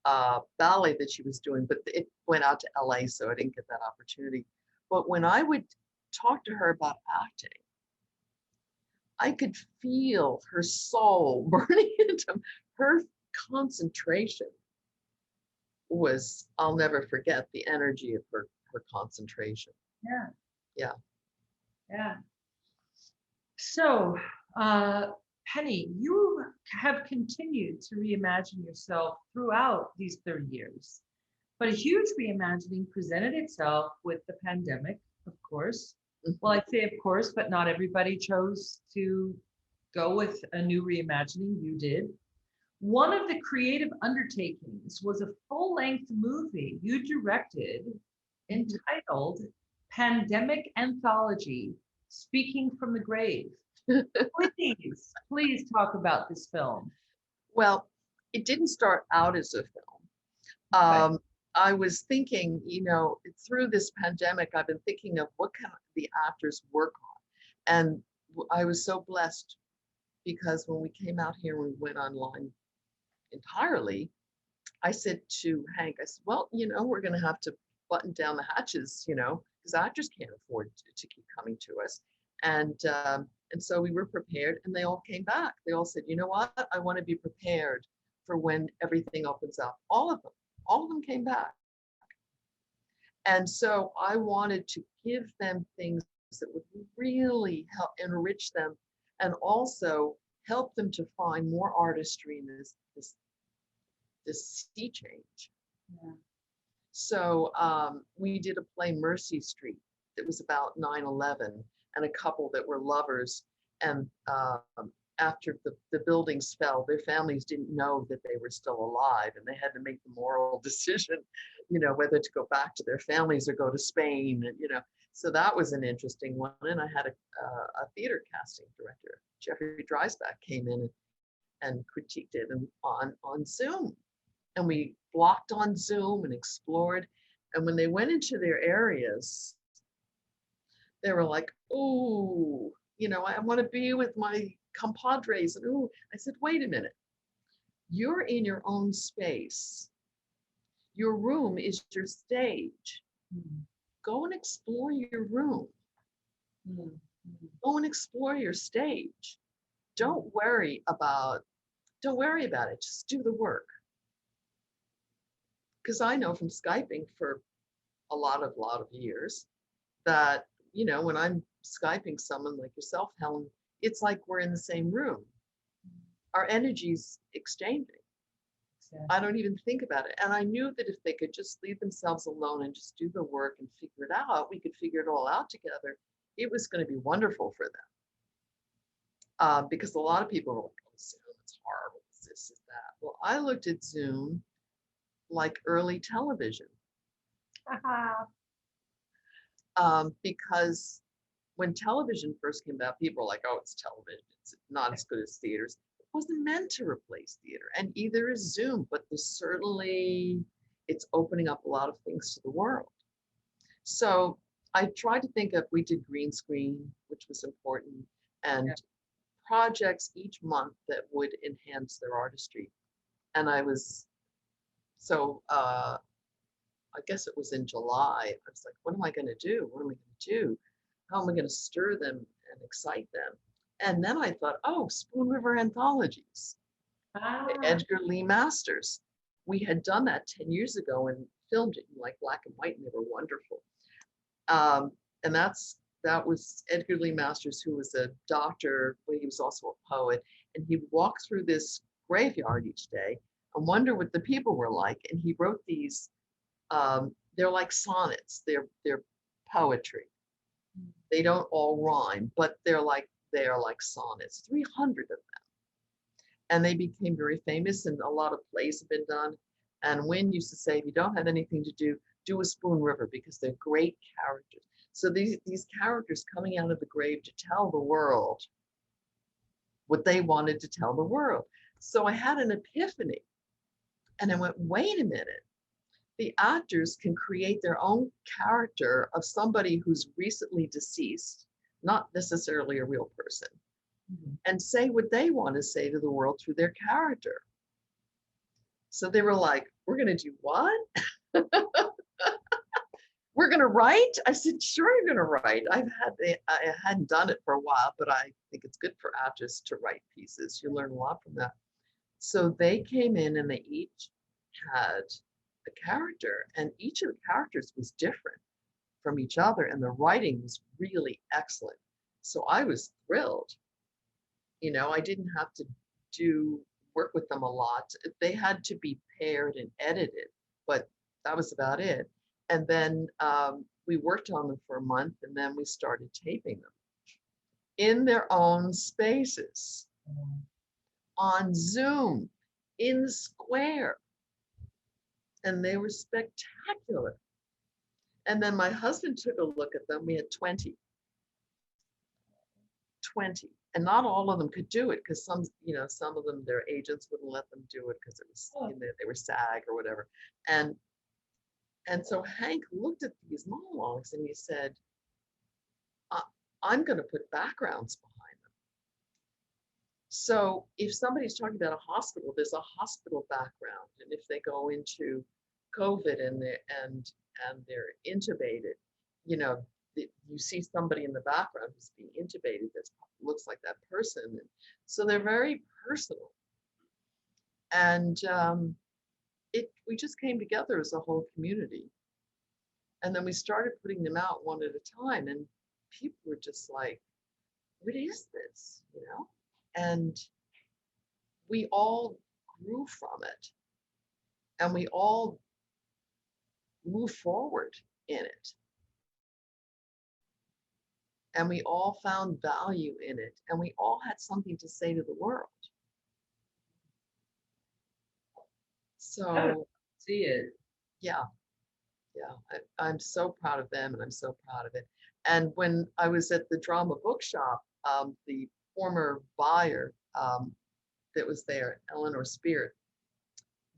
ballet that she was doing, but it went out to LA, so I didn't get that opportunity. But when I would talk to her about acting, I could feel her soul burning into her concentration was, I'll never forget the energy of her concentration. Yeah. Yeah. Yeah. So, Penny, you have continued to reimagine yourself throughout these 30 years, but a huge reimagining presented itself with the pandemic, of course. Well, I'd say of course, but not everybody chose to go with a new reimagining. You did. One of the creative undertakings was a full-length movie you directed entitled Pandemic Anthology, Speaking from the Grave. Please talk about this film. Well, it didn't start out as a film. Okay. I was thinking, you know, through this pandemic, I've been thinking of what can the actors work on. And I was so blessed because when we came out here, we went online entirely. I said to Hank, I said, well, you know, we're going to have to button down the hatches, you know, because actors can't afford to keep coming to us. And so we were prepared and they all came back. They all said, you know what, I want to be prepared for when everything opens up. All of them came back. And so I wanted to give them things that would really help enrich them and also help them to find more artistry in this sea change. Yeah. So we did a play, Mercy Street, that was about 9/11 and a couple that were lovers. And after the buildings fell, their families didn't know that they were still alive and they had to make the moral decision, you know, whether to go back to their families or go to Spain. And, you know, so that was an interesting one. And I had a theater casting director, Jeffrey Dreisbach, came in and critiqued it on Zoom. And we blocked on Zoom and explored. And when they went into their areas, they were like, "Ooh, you know, I want to be with my compadres." And ooh, I said, "Wait a minute. You're in your own space. Your room is your stage. Go and explore your room. Go and explore your stage. Don't worry about it. Just do the work." Because I know from Skyping for a lot of years that, you know, when I'm Skyping someone like yourself, Helen, it's like we're in the same room. Our energy's exchanging. Exactly. I don't even think about it. And I knew that if they could just leave themselves alone and just do the work and figure it out, we could figure it all out together. It was going to be wonderful for them. Because a lot of people are like, "Oh, Zoom, it's horrible. It's this, it's that." Well, I looked at Zoom like early television. Because when television first came out, people were like, "Oh, it's television. It's not as good as theaters." It wasn't meant to replace theater, and either is Zoom, but there's certainly, it's opening up a lot of things to the world. So I tried to think of, we did green screen, which was important, and projects each month that would enhance their artistry. And I was, so I guess it was in July. I was like, what am I going to do? What am I going to do? How am I going to stir them and excite them? And then I thought, oh, Spoon River Anthologies, Edgar Lee Masters. We had done that 10 years ago and filmed it in like black and white, and they were wonderful. And that was Edgar Lee Masters, who was a doctor, but he was also a poet. And he walked through this graveyard each day and wonder what the people were like. And he wrote these, they're like sonnets, they're poetry. They don't all rhyme, but they're like sonnets, 300 of them. And they became very famous, and a lot of plays have been done. And Wynn used to say, if you don't have anything to do a Spoon River, because they're great characters. So these characters coming out of the grave to tell the world what they wanted to tell the world. So I had an epiphany, and I went, wait a minute. The actors can create their own character of somebody who's recently deceased, not necessarily a real person, and say what they want to say to the world through their character. So they were like, we're going to do what? We're going to write? I said, sure, you're going to write. I hadn't done it for a while, but I think it's good for actors to write pieces. You learn a lot from that. So they came in and they each had a character, and each of the characters was different from each other, and the writing was really excellent. So I was thrilled. You know, I didn't have to work with them a lot. They had to be paired and edited, but that was about it. And then we worked on them for a month, and then we started taping them in their own spaces, on Zoom, in the square. And they were spectacular. And then my husband took a look at them. We had 20. And not all of them could do it, because some of them, their agents wouldn't let them do it because it was, they were SAG or whatever. And so Hank looked at these monologues and he said, I'm going to put backgrounds behind them. So if somebody's talking about a hospital, there's a hospital background. And if they go into COVID and they're intubated, you see somebody in the background who's being intubated that looks like that person. And so they're very personal. And we just came together as a whole community. And then we started putting them out one at a time, and people were just like, what is this? And we all grew from it, and we all moved forward in it. And we all found value in it, and we all had something to say to the world. So see it. Yeah. I'm so proud of them, and I'm so proud of it. And when I was at the drama bookshop, the former buyer that was there, Eleanor Spear,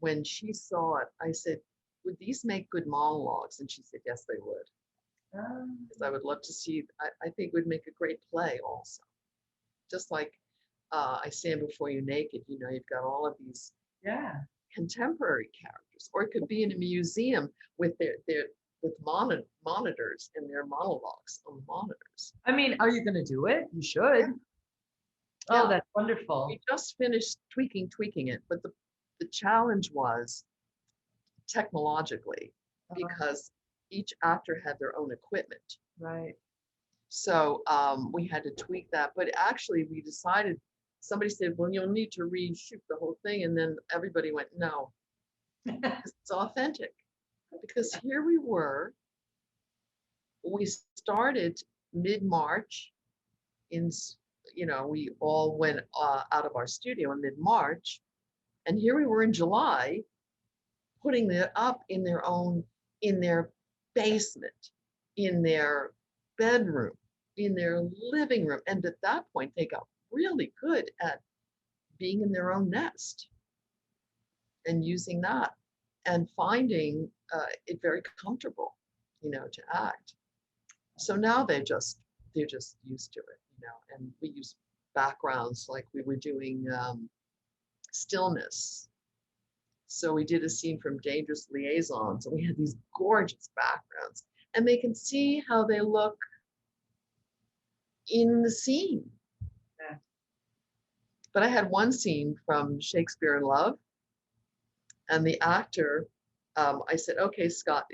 when she saw it, I said, would these make good monologues? And she said, yes, they would. Because I would love to see, I think it would make a great play also. Just like I Stand Before You Naked, you've got all of these contemporary characters, or it could be in a museum with with monitors and their monologues on the monitors. I mean, are you going to do it? You should. Yeah. Oh, that's wonderful. We just finished tweaking it, but the challenge was technologically, because each actor had their own equipment. Right. So we had to tweak that, but actually we decided, somebody said, well, you'll need to reshoot the whole thing. And then everybody went, no, it's authentic. Because here we were, we started mid-March we all went out of our studio in mid-March. And here we were in July, putting it up in their basement, in their bedroom, in their living room. And at that point, they got really good at being in their own nest and using that and finding it very comfortable, to act. So now they're just used to it, and we use backgrounds, like we were doing stillness So we did a scene from Dangerous Liaisons, and we had these gorgeous backgrounds, and they can see how they look in the scene. Yeah. But I had one scene from Shakespeare in Love, and the actor, I said, okay, Scott,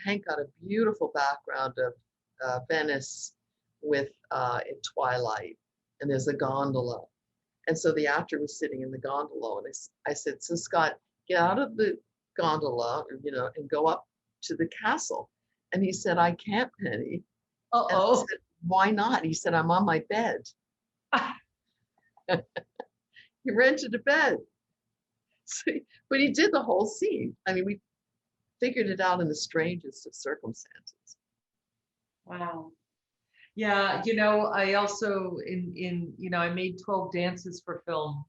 Hank got a beautiful background of Venice with in twilight, and there's a gondola. And so the actor was sitting in the gondola, and I said, so Scott, get out of the gondola, and go up to the castle. And he said, I can't, Penny. And I said, why not? He said, I'm on my bed. He rented a bed. So, but he did the whole scene. I mean, we figured it out in the strangest of circumstances. Wow. Yeah, I also I made 12 dances for film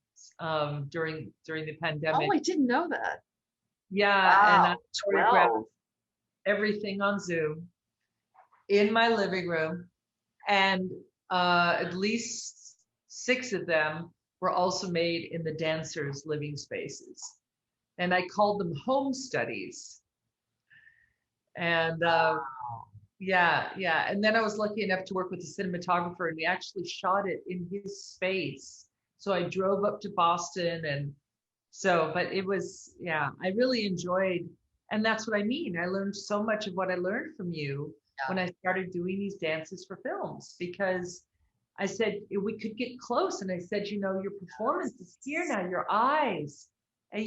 during the pandemic. Oh, I didn't know that. Yeah, wow, and I choreographed 12. everything on Zoom in my living room, and at least 6 of them were also made in the dancers' living spaces, and I called them home studies. And Wow. yeah. And then I was lucky enough to work with a cinematographer, and we actually shot it in his space. So I drove up to Boston, and but it was, I really enjoyed, and that's what I mean. I learned so much of what I learned from you when I started doing these dances for films, because I said we could get close, and I said, your performance is here now, your eyes, and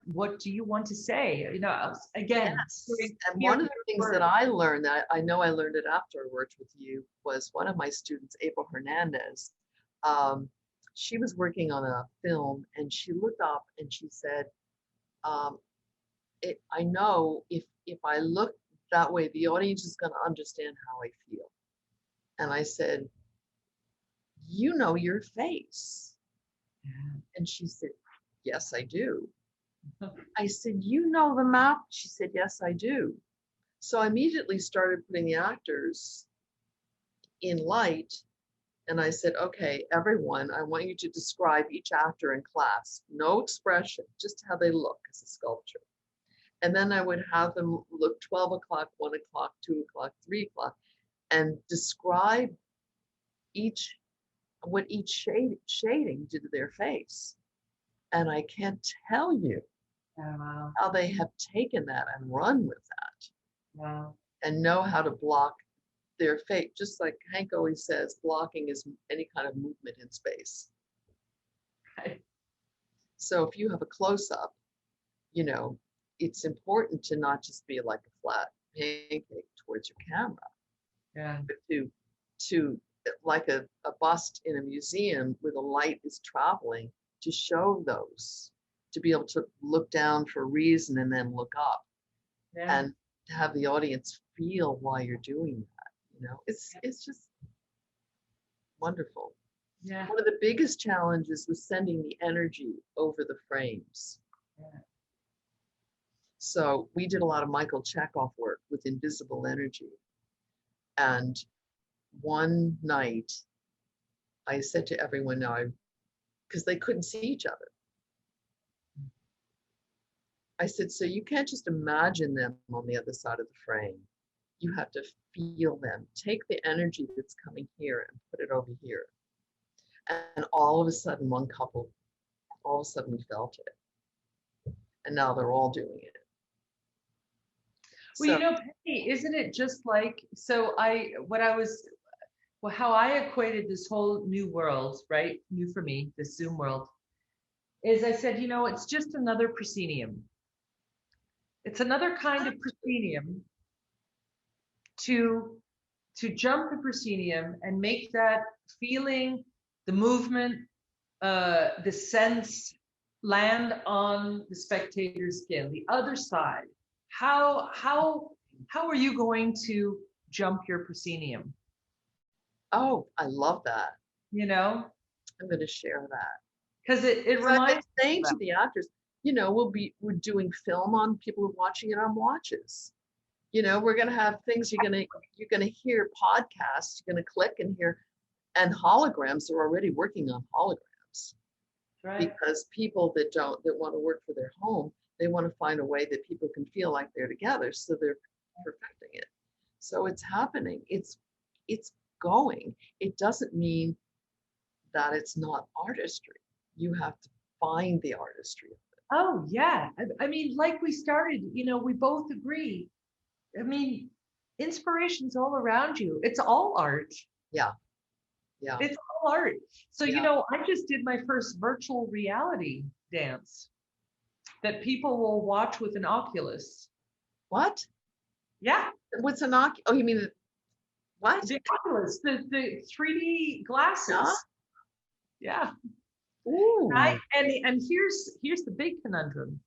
what do you want to say? Again, yes. And one of the things that I learned, that I know I learned it after I worked with you, was one of my students, April Hernandez. She was working on a film, and she looked up and she said, I know if I look that way, the audience is going to understand how I feel. And I said, you know your face. Yeah. And she said, yes, I do. I said, you know the map? She said, yes, I do. So I immediately started putting the actors in light. And I said, okay, everyone, I want you to describe each actor in class. No expression, just how they look as a sculpture. And then I would have them look 12 o'clock, 1 o'clock, 2 o'clock, 3 o'clock, and describe what each shading did to their face. And I can't tell you how they have taken that and run with that. Wow. And know how to block their face. Just like Hank always says, blocking is any kind of movement in space. Right. So if you have a close-up, it's important to not just be like a flat pancake towards your camera, but to like a bust in a museum where the light is traveling, to show those, to be able to look down for a reason and then look up, and to have the audience feel while you're doing that. It's just wonderful. Yeah. One of the biggest challenges was sending the energy over the frames. Yeah. So we did a lot of Michael Chekhov work with invisible energy. And one night I said to everyone, because they couldn't see each other, I said, so you can't just imagine them on the other side of the frame. You have to feel them. Take the energy that's coming here and put it over here. And all of a sudden, one couple, all of a sudden we felt it. And now they're all doing it. Well, Penny, isn't it just like, how I equated this whole new world, right? New for me, this Zoom world, is I said, it's just another proscenium. It's another kind of proscenium to jump the proscenium and make that feeling, the movement, the sense land on the spectator's skin, the other side. How are you going to jump your proscenium? Oh, I love that. I'm going to share that. Because it reminds me. I've been saying to the actors, we're doing film on, people are watching it on watches. We're going to have things you're going to hear podcasts, you're going to click and hear, and holograms. They're already working on holograms. Right. because people that want to work for their home, they want to find a way that people can feel like they're together, so they're perfecting it. So it's happening. It's going. It doesn't mean that it's not artistry. You have to find the artistry. Oh, yeah. I mean, like we started, we both agree. I mean, inspiration's all around you. It's all art. Yeah. Yeah. It's all art. So, Yeah. I just did my first virtual reality dance that people will watch with an Oculus. What? Yeah. What's an Oh, you mean what? The Oculus, the 3D glasses. Yeah. Ooh. Right. And here's the big conundrum.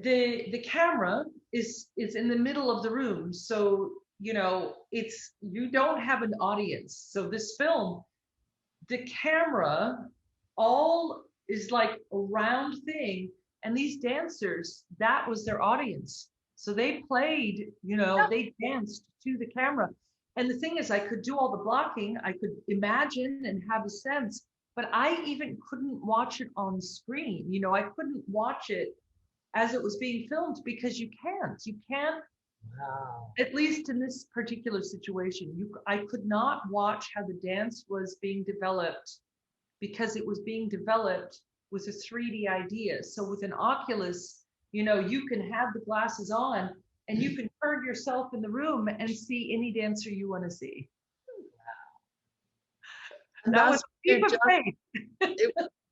The camera is in the middle of the room, so you don't have an audience. So this film, the camera all is like a round thing, and these dancers, that was their audience. So they played, they danced to the camera. And the thing is, I could do all the blocking, I could imagine and have a sense, but I even couldn't watch it on screen. I couldn't watch it as it was being filmed, because you can't, Wow. at least in this particular situation, I could not watch how the dance was being developed, because it was being developed with a 3D idea. So with an Oculus, you can have the glasses on and you can turn yourself in the room and see any dancer you want to see. And that was a leap of faith.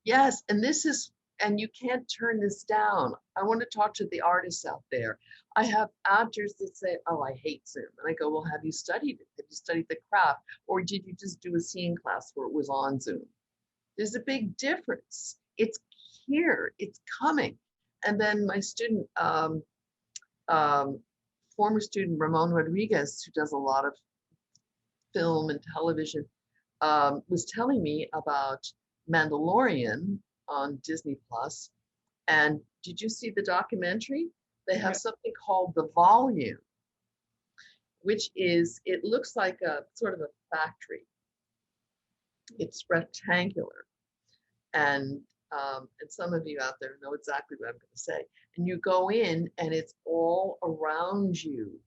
Yes, and you can't turn this down. I want to talk to the artists out there. I have actors that say, "Oh, I hate Zoom," and I go, "Well, have you studied it? Have you studied the craft, or did you just do a scene class where it was on Zoom?" There's a big difference. It's here. It's coming. And then my student, former student Ramon Rodriguez, who does a lot of film and television, was telling me about Mandalorian on Disney Plus. And did you see the documentary? They have something called The Volume, which is, it looks like a sort of a factory. It's rectangular. And some of you out there know exactly what I'm going to say. And you go in and it's all around you.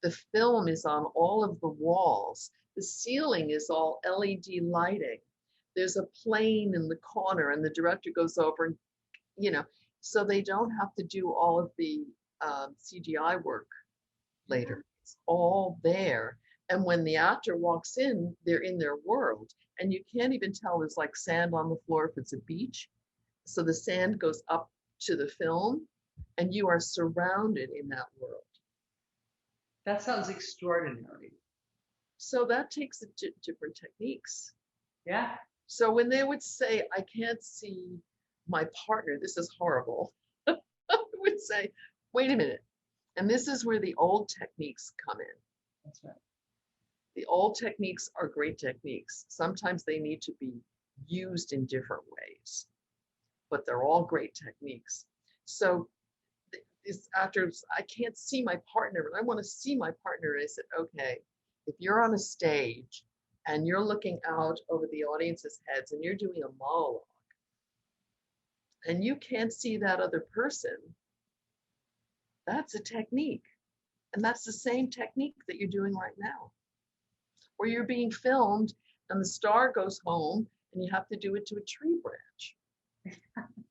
The film is on all of the walls. The ceiling is all LED lighting. There's a plane in the corner and the director goes over and, so they don't have to do all of the CGI work later. It's all there. And when the actor walks in, they're in their world. And you can't even tell there's like sand on the floor if it's a beach. So the sand goes up to the film and you are surrounded in that world. That sounds extraordinary. So that takes different techniques. Yeah. So when they would say, "I can't see my partner, this is horrible," I would say, "Wait a minute." And this is where the old techniques come in. That's right. The old techniques are great techniques. Sometimes they need to be used in different ways, but they're all great techniques. So these actors, "I can't see my partner, but I want to see my partner." I said, okay, if you're on a stage and you're looking out over the audience's heads and you're doing a monologue and you can't see that other person, that's a technique. And that's the same technique that you're doing right now. Or you're being filmed and the star goes home and you have to do it to a tree branch.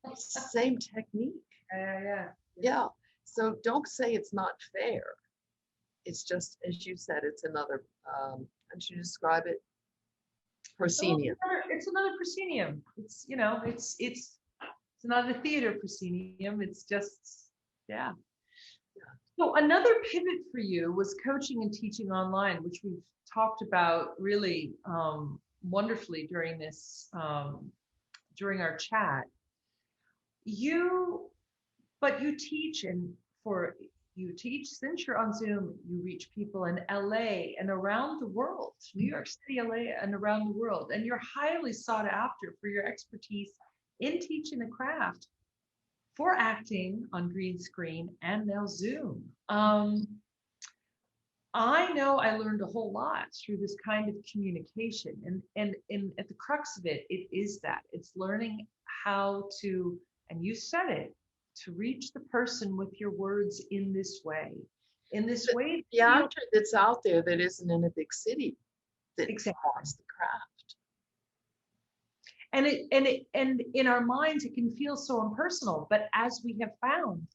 It's the same technique. Yeah. So don't say it's not fair. It's just, as you said, it's another, how should you describe it? Proscenium. It's another proscenium. It's, it's not a theater proscenium. It's just, yeah. So another pivot for you was coaching and teaching online, which we've talked about really wonderfully during this, during our chat. But you teach, since you're on Zoom, you reach people in LA and around the world, New York City, LA, and around the world. And you're highly sought after for your expertise in teaching the craft for acting on green screen and now Zoom. I know I learned a whole lot through this kind of communication. And at the crux of it, it is that it's learning how to, and you said it, to reach the person with your words in this way. In this way, The actor that's out there that isn't in a big city that exactly. wants the craft. And in our minds, it can feel so impersonal, but as we have found,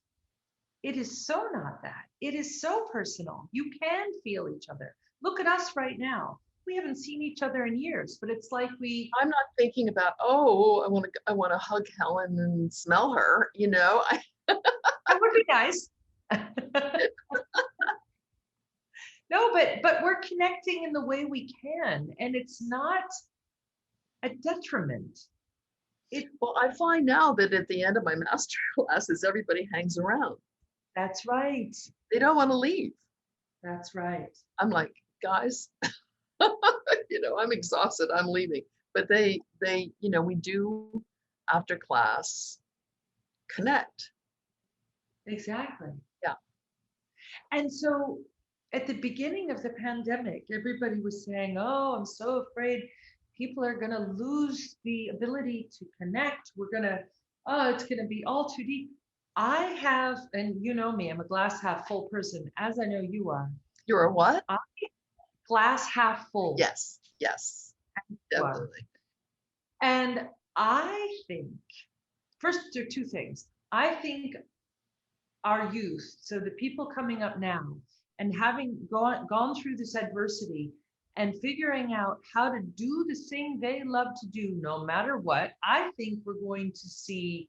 it is so not that. It is so personal. You can feel each other. Look at us right now. We haven't seen each other in years, but it's like I'm not thinking about, oh, I want to hug Helen and smell her, you know. that would be nice. No, but we're connecting in the way we can, and it's not a detriment. Well, I find now that at the end of my master classes, everybody hangs around. That's right. They don't want to leave. That's right. I'm like, guys, you know, I'm exhausted. I'm leaving. But they, you know, we do after class connect. Exactly. Yeah. And so at the beginning of the pandemic, everybody was saying, oh, I'm so afraid people are going to lose the ability to connect. We're going to, oh, it's going to be all too deep. I have, and you know me, I'm a glass half full person, as I know you are. You're a what? Glass half full. Yes, yes, definitely. And I think, first, there are two things. I think our youth, so the people coming up now, and having gone through this adversity and figuring out how to do the thing they love to do no matter what, I think we're going to see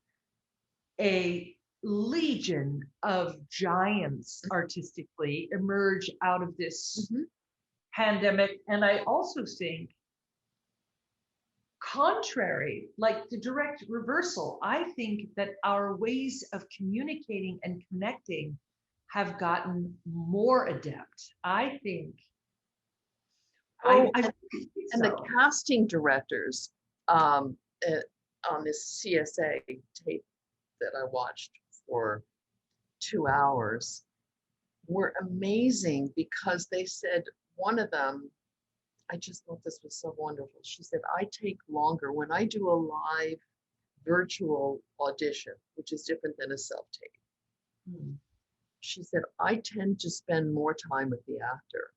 a legion of giants artistically emerge out of this pandemic. And I also think, contrary, like the direct reversal, I think that our ways of communicating and connecting have gotten more adept. I think. Oh, I and the casting directors on this CSA tape that I watched for 2 hours were amazing, because they said, one of them, I just thought this was so wonderful. She said, I take longer when I do a live virtual audition, which is different than a self-tape. She said, I tend to spend more time with the actor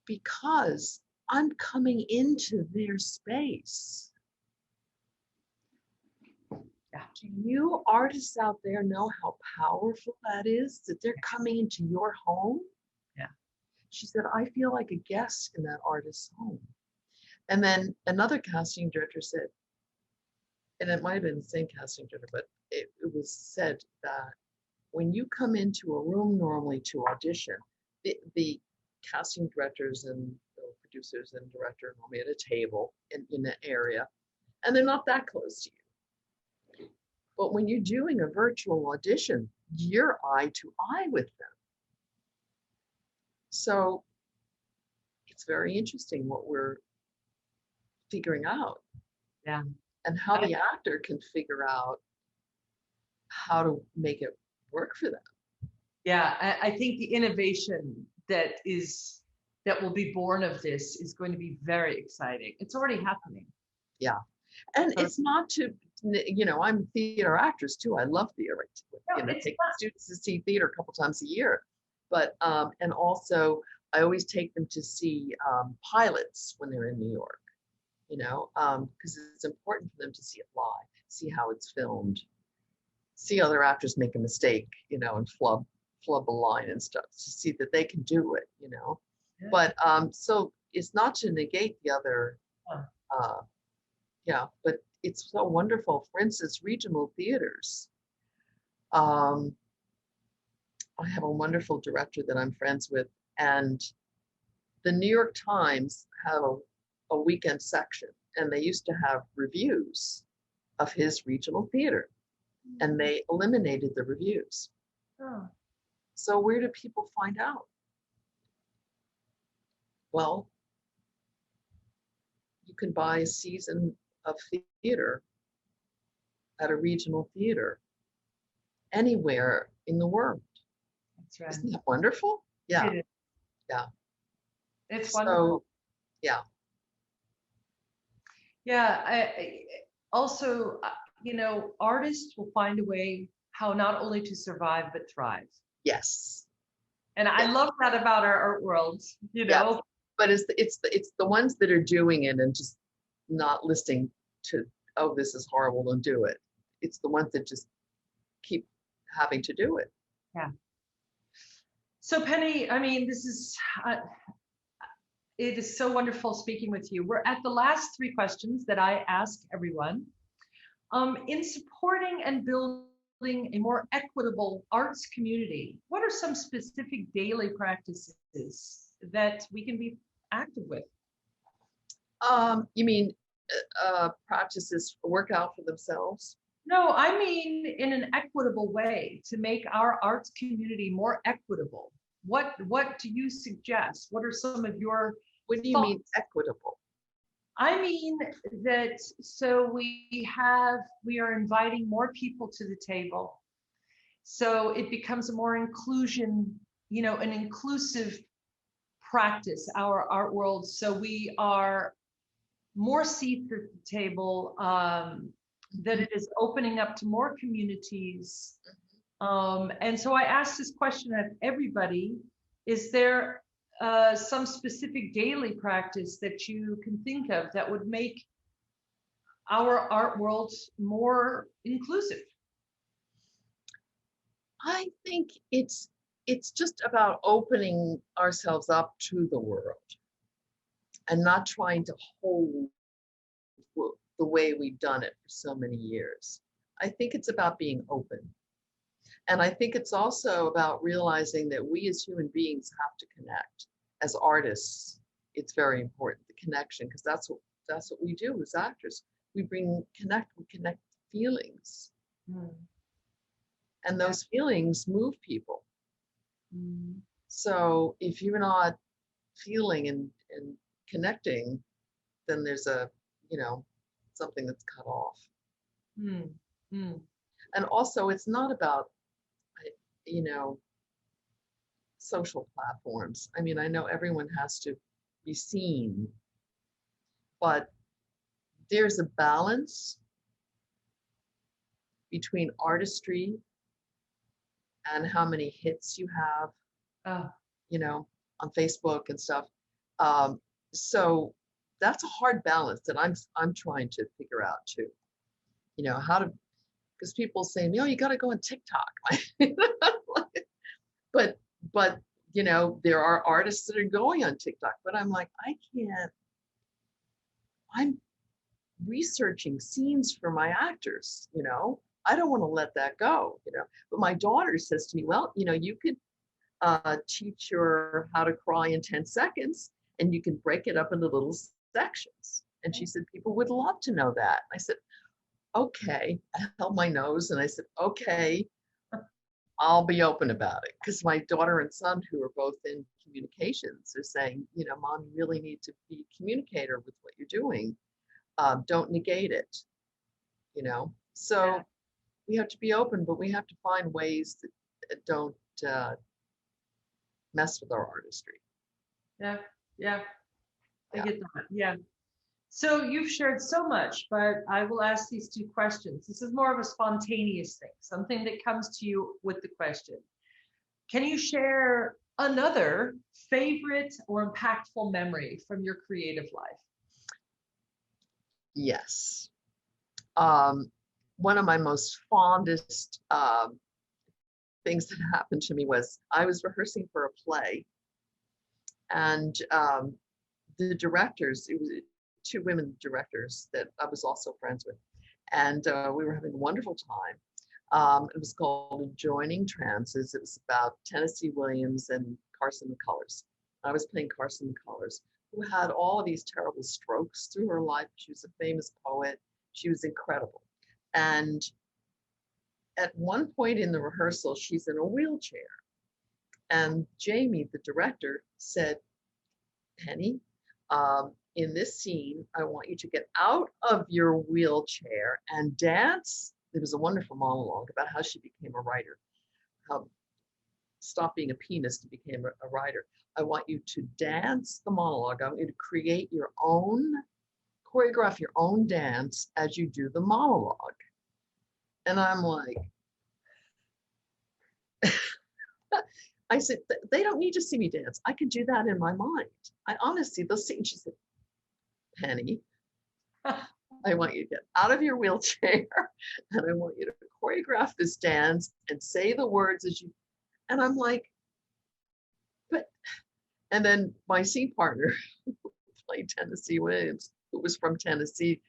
because I'm coming into their space. Yeah. Do you artists out there know how powerful that is, that they're coming into your home? Yeah. She said, I feel like a guest in that artist's home. And then another casting director said, and it might have been the same casting director, but it was said that when you come into a room normally to audition, the casting directors and the producers and director are normally at a table in an area, and they're not that close to you. But when you're doing a virtual audition, you're eye to eye with them. So it's very interesting what we're figuring out. Yeah. And how the actor can figure out how to make it work for them. Yeah, I think the innovation that will be born of this is going to be very exciting. It's already happening. Yeah. And it's not to, you know, I'm a theater actress too. I love theater. No, take students to see theater a couple times a year. But, and also I always take them to see pilots when they're in New York, you know, because it's important for them to see it live, see how it's filmed, see other actors make a mistake, you know, and flub a line and stuff, to see that they can do it, you know. Yeah. But so it's not to negate the other, yeah, but it's so wonderful. For instance, regional theaters. I have a wonderful director that I'm friends with, and the New York Times have a weekend section, and they used to have reviews of his regional theater, and they eliminated the reviews. Oh. So where do people find out? Well, you can buy a season of theater at a regional theater anywhere in the world. That's right. Isn't that wonderful? Yeah. Yeah. It's wonderful. So, yeah. Yeah. Also, artists will find a way how not only to survive, but thrive. Yes. And I Yeah. love that about our art worlds, Yeah. But it's the ones that are doing it and just not listening to, oh, this is horrible, don't do it. It's the ones that just keep having to do it. Yeah. So Penny, I mean, it is so wonderful speaking with you. We're at the last three questions that I ask everyone. In supporting and building a more equitable arts community, what are some specific daily practices that we can be active with? You mean practices work out for themselves? No, I mean in an equitable way to make our arts community more equitable. What do you suggest? What are some of your What do you thoughts? mean equitable? I mean that so we are inviting more people to the table. So it becomes a more an inclusive practice, our art world. So we are more seats at the table, that it is opening up to more communities. And so I asked this question of everybody, is there some specific daily practice that you can think of that would make our art world more inclusive? I think it's just about opening ourselves up to the world and not trying to hold the way we've done it for so many years. I think it's about being open. And I think it's also about realizing that we as human beings have to connect. As artists, it's very important, the connection, because that's what we do as actors. We connect feelings. And those feelings move people. So if you're not feeling and connecting, then there's something that's cut off. And also it's not about, social platforms. I mean, I know everyone has to be seen, but there's a balance between artistry and how many hits you have, on Facebook and stuff. So that's a hard balance that I'm trying to figure out too. How to, because people say, you got to go on TikTok. but there are artists that are going on TikTok, but I'm like, I can't. I'm researching scenes for my actors. I don't want to let that go. But my daughter says to me, well, you could teach her how to cry in 10 seconds, and you can break it up into little sections. And she said, people would love to know that. I said, okay. I held my nose and I said, okay, I'll be open about it. Because my daughter and son, who are both in communications, are saying, Mom, you really need to be a communicator with what you're doing. Don't negate it, So we have to be open, but we have to find ways that don't mess with our artistry. I get that. Yeah. So you've shared so much, but I will ask these two questions. This is more of a spontaneous thing, something that comes to you with the question. Can you share another favorite or impactful memory from your creative life? Yes. One of my most fondest things that happened to me was I was rehearsing for a play, and the directors, it was two women directors that I was also friends with, and we were having a wonderful time. It was called Adjoining Trances. It was about Tennessee Williams and Carson McCullers. I was playing Carson McCullers, who had all of these terrible strokes through her life. She was a famous poet. She was incredible. And at one point in the rehearsal, she's in a wheelchair. And Jamie, the director, said, Penny, in this scene, I want you to get out of your wheelchair and dance. There was a wonderful monologue about how she became a writer. stopped being a pianist and became a writer. I want you to dance the monologue. I want you to create your own, choreograph your own dance as you do the monologue. And I'm like, I said, they don't need to see me dance. I can do that in my mind. I honestly, they'll see. And she said, Penny, I want you to get out of your wheelchair and I want you to choreograph this dance and say the words as you, and I'm like, but, and then my scene partner who played Tennessee Williams, who was from Tennessee,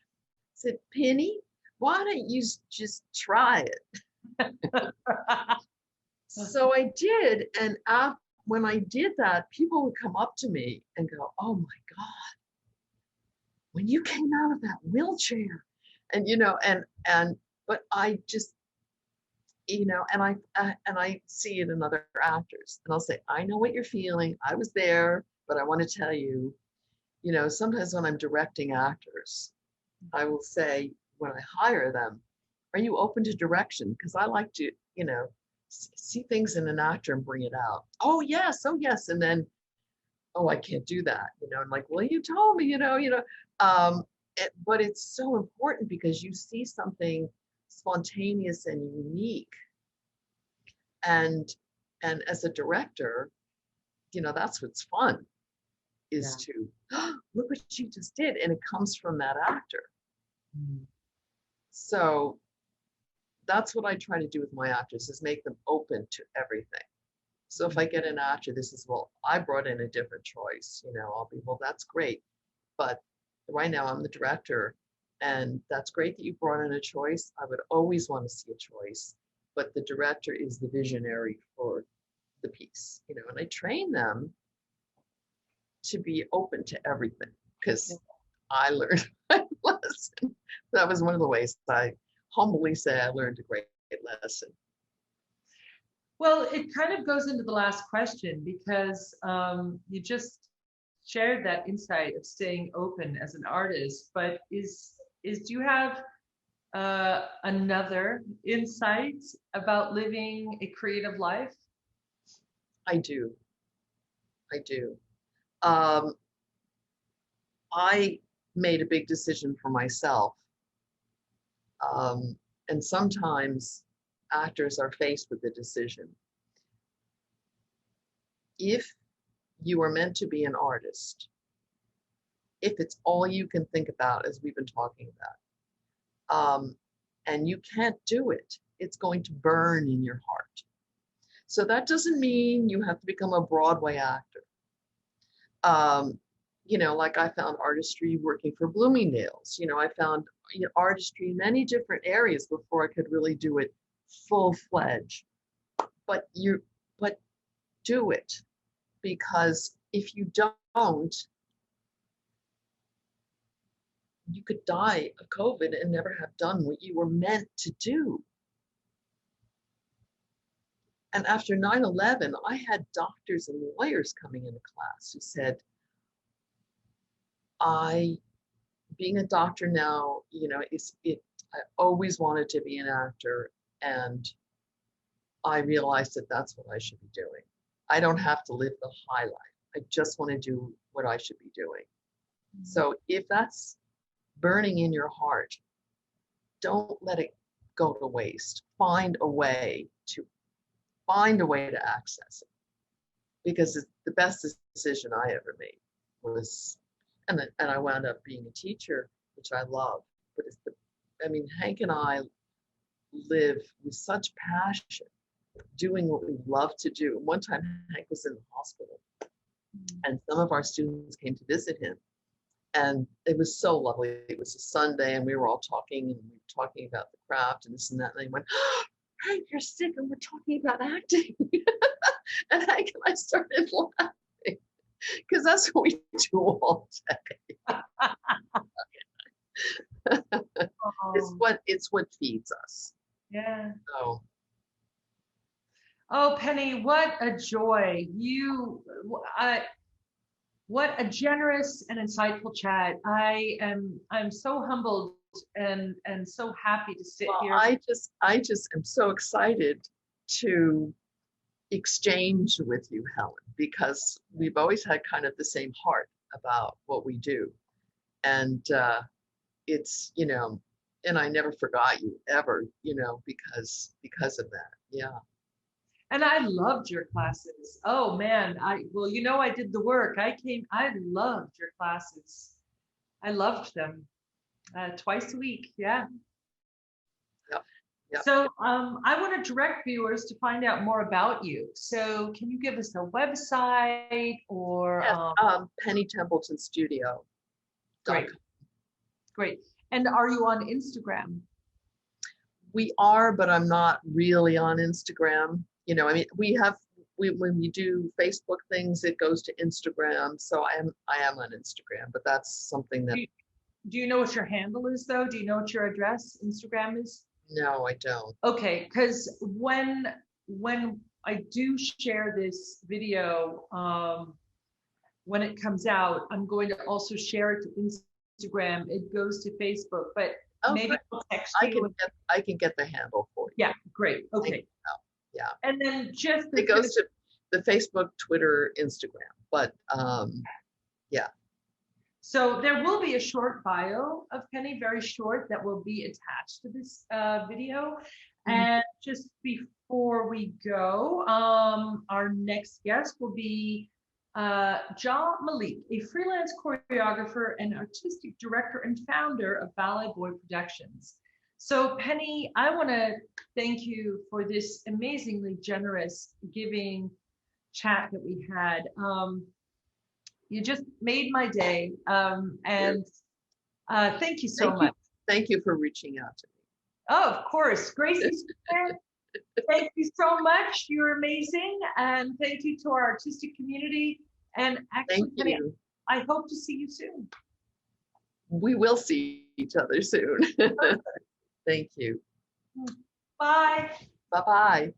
said, Penny, why don't you just try it? So I did, and when I did that, people would come up to me and go, oh my God, when you came out of that wheelchair, and but I just, and I see it in other actors, and I'll say, I know what you're feeling. I was there, but I want to tell you, sometimes when I'm directing actors, I will say when I hire them, are you open to direction? Because I like to, see things in an actor and bring it out. Oh yes, and then, oh, I can't do that, I'm like, well, you told me, but it's so important because you see something spontaneous and unique, and as a director, that's what's fun, is to look what you just did, and it comes from that actor. So that's what I try to do with my actors, is make them open to everything. So if I get an actor, this is, well, I brought in a different choice, I'll be, well, that's great, but right now I'm the director, and that's great that you brought in a choice. I would always want to see a choice, but the director is the visionary for the piece, and I train them to be open to everything, because I learned my lesson. That was one of the ways I humbly say I learned a great lesson. Well, it kind of goes into the last question, because you just shared that insight of staying open as an artist, but do you have another insight about living a creative life? I do. I made a big decision for myself. And sometimes actors are faced with a decision. If you are meant to be an artist, if it's all you can think about, as we've been talking about, and you can't do it, it's going to burn in your heart. So that doesn't mean you have to become a Broadway actor. Like I found artistry working for Bloomingdale's. I found artistry in many different areas before I could really do it full-fledged. But do it, because if you don't, you could die of COVID and never have done what you were meant to do. And after 9/11, I had doctors and lawyers coming into class who said, being a doctor now, I always wanted to be an actor, and I realized that that's what I should be doing. I don't have to live the high life. I just want to do what I should be doing. So if that's burning in your heart, don't let it go to waste. Find a way to access it, because it's the best decision I ever made was, and I wound up being a teacher, which I love. But Hank and I live with such passion, doing what we love to do. One time, Hank was in the hospital, and some of our students came to visit him, and it was so lovely. It was a Sunday, and we were all talking, and we were talking about the craft and this and that. And they went, oh, Hank, you're sick, and we're talking about acting. And Hank and I started laughing, because that's what we do all day. It's what feeds us. Yeah. So. Oh, Penny, what a joy. What a generous and insightful chat. I'm so humbled and so happy to sit here. I just am so excited to exchange with you, Helen, because we've always had kind of the same heart about what we do. And it's, you know, and I never forgot you ever, you know, because of that. Yeah. And I loved your classes. Oh man, well, you know, I did the work. I loved your classes. I loved them. Twice a week. Yeah. Yep. Yep. So I want to direct viewers to find out more about you. So can you give us a website or Yes, Penny Templeton Studio. Great. Great. And are you on Instagram? We are, but I'm not really on Instagram. You know, I mean, when we do Facebook things, it goes to Instagram. So I am on Instagram, but that's something that. Do you know what your handle is though? Do you know what your address Instagram is? No, I don't. Okay, because when I do share this video, when it comes out, I'm going to also share it to Instagram. It goes to Facebook, but maybe I'll text you. I can get the handle for you. Yeah, great. Okay. Yeah. And then just it goes to the Facebook, Twitter, Instagram, but yeah. So there will be a short bio of Penny, very short, that will be attached to this video. And just before we go, our next guest will be John Malik, a freelance choreographer and artistic director and founder of Ballet Boy Productions. So Penny, I want to thank you for this amazingly generous, giving chat that we had. You just made my day, and thank you so much. Thank you for reaching out to me. Oh, of course. Gracie Smith, thank you so much. You're amazing. And thank you to our artistic community. And actually, Penny, I hope to see you soon. We will see each other soon. Thank you. Bye. Bye-bye.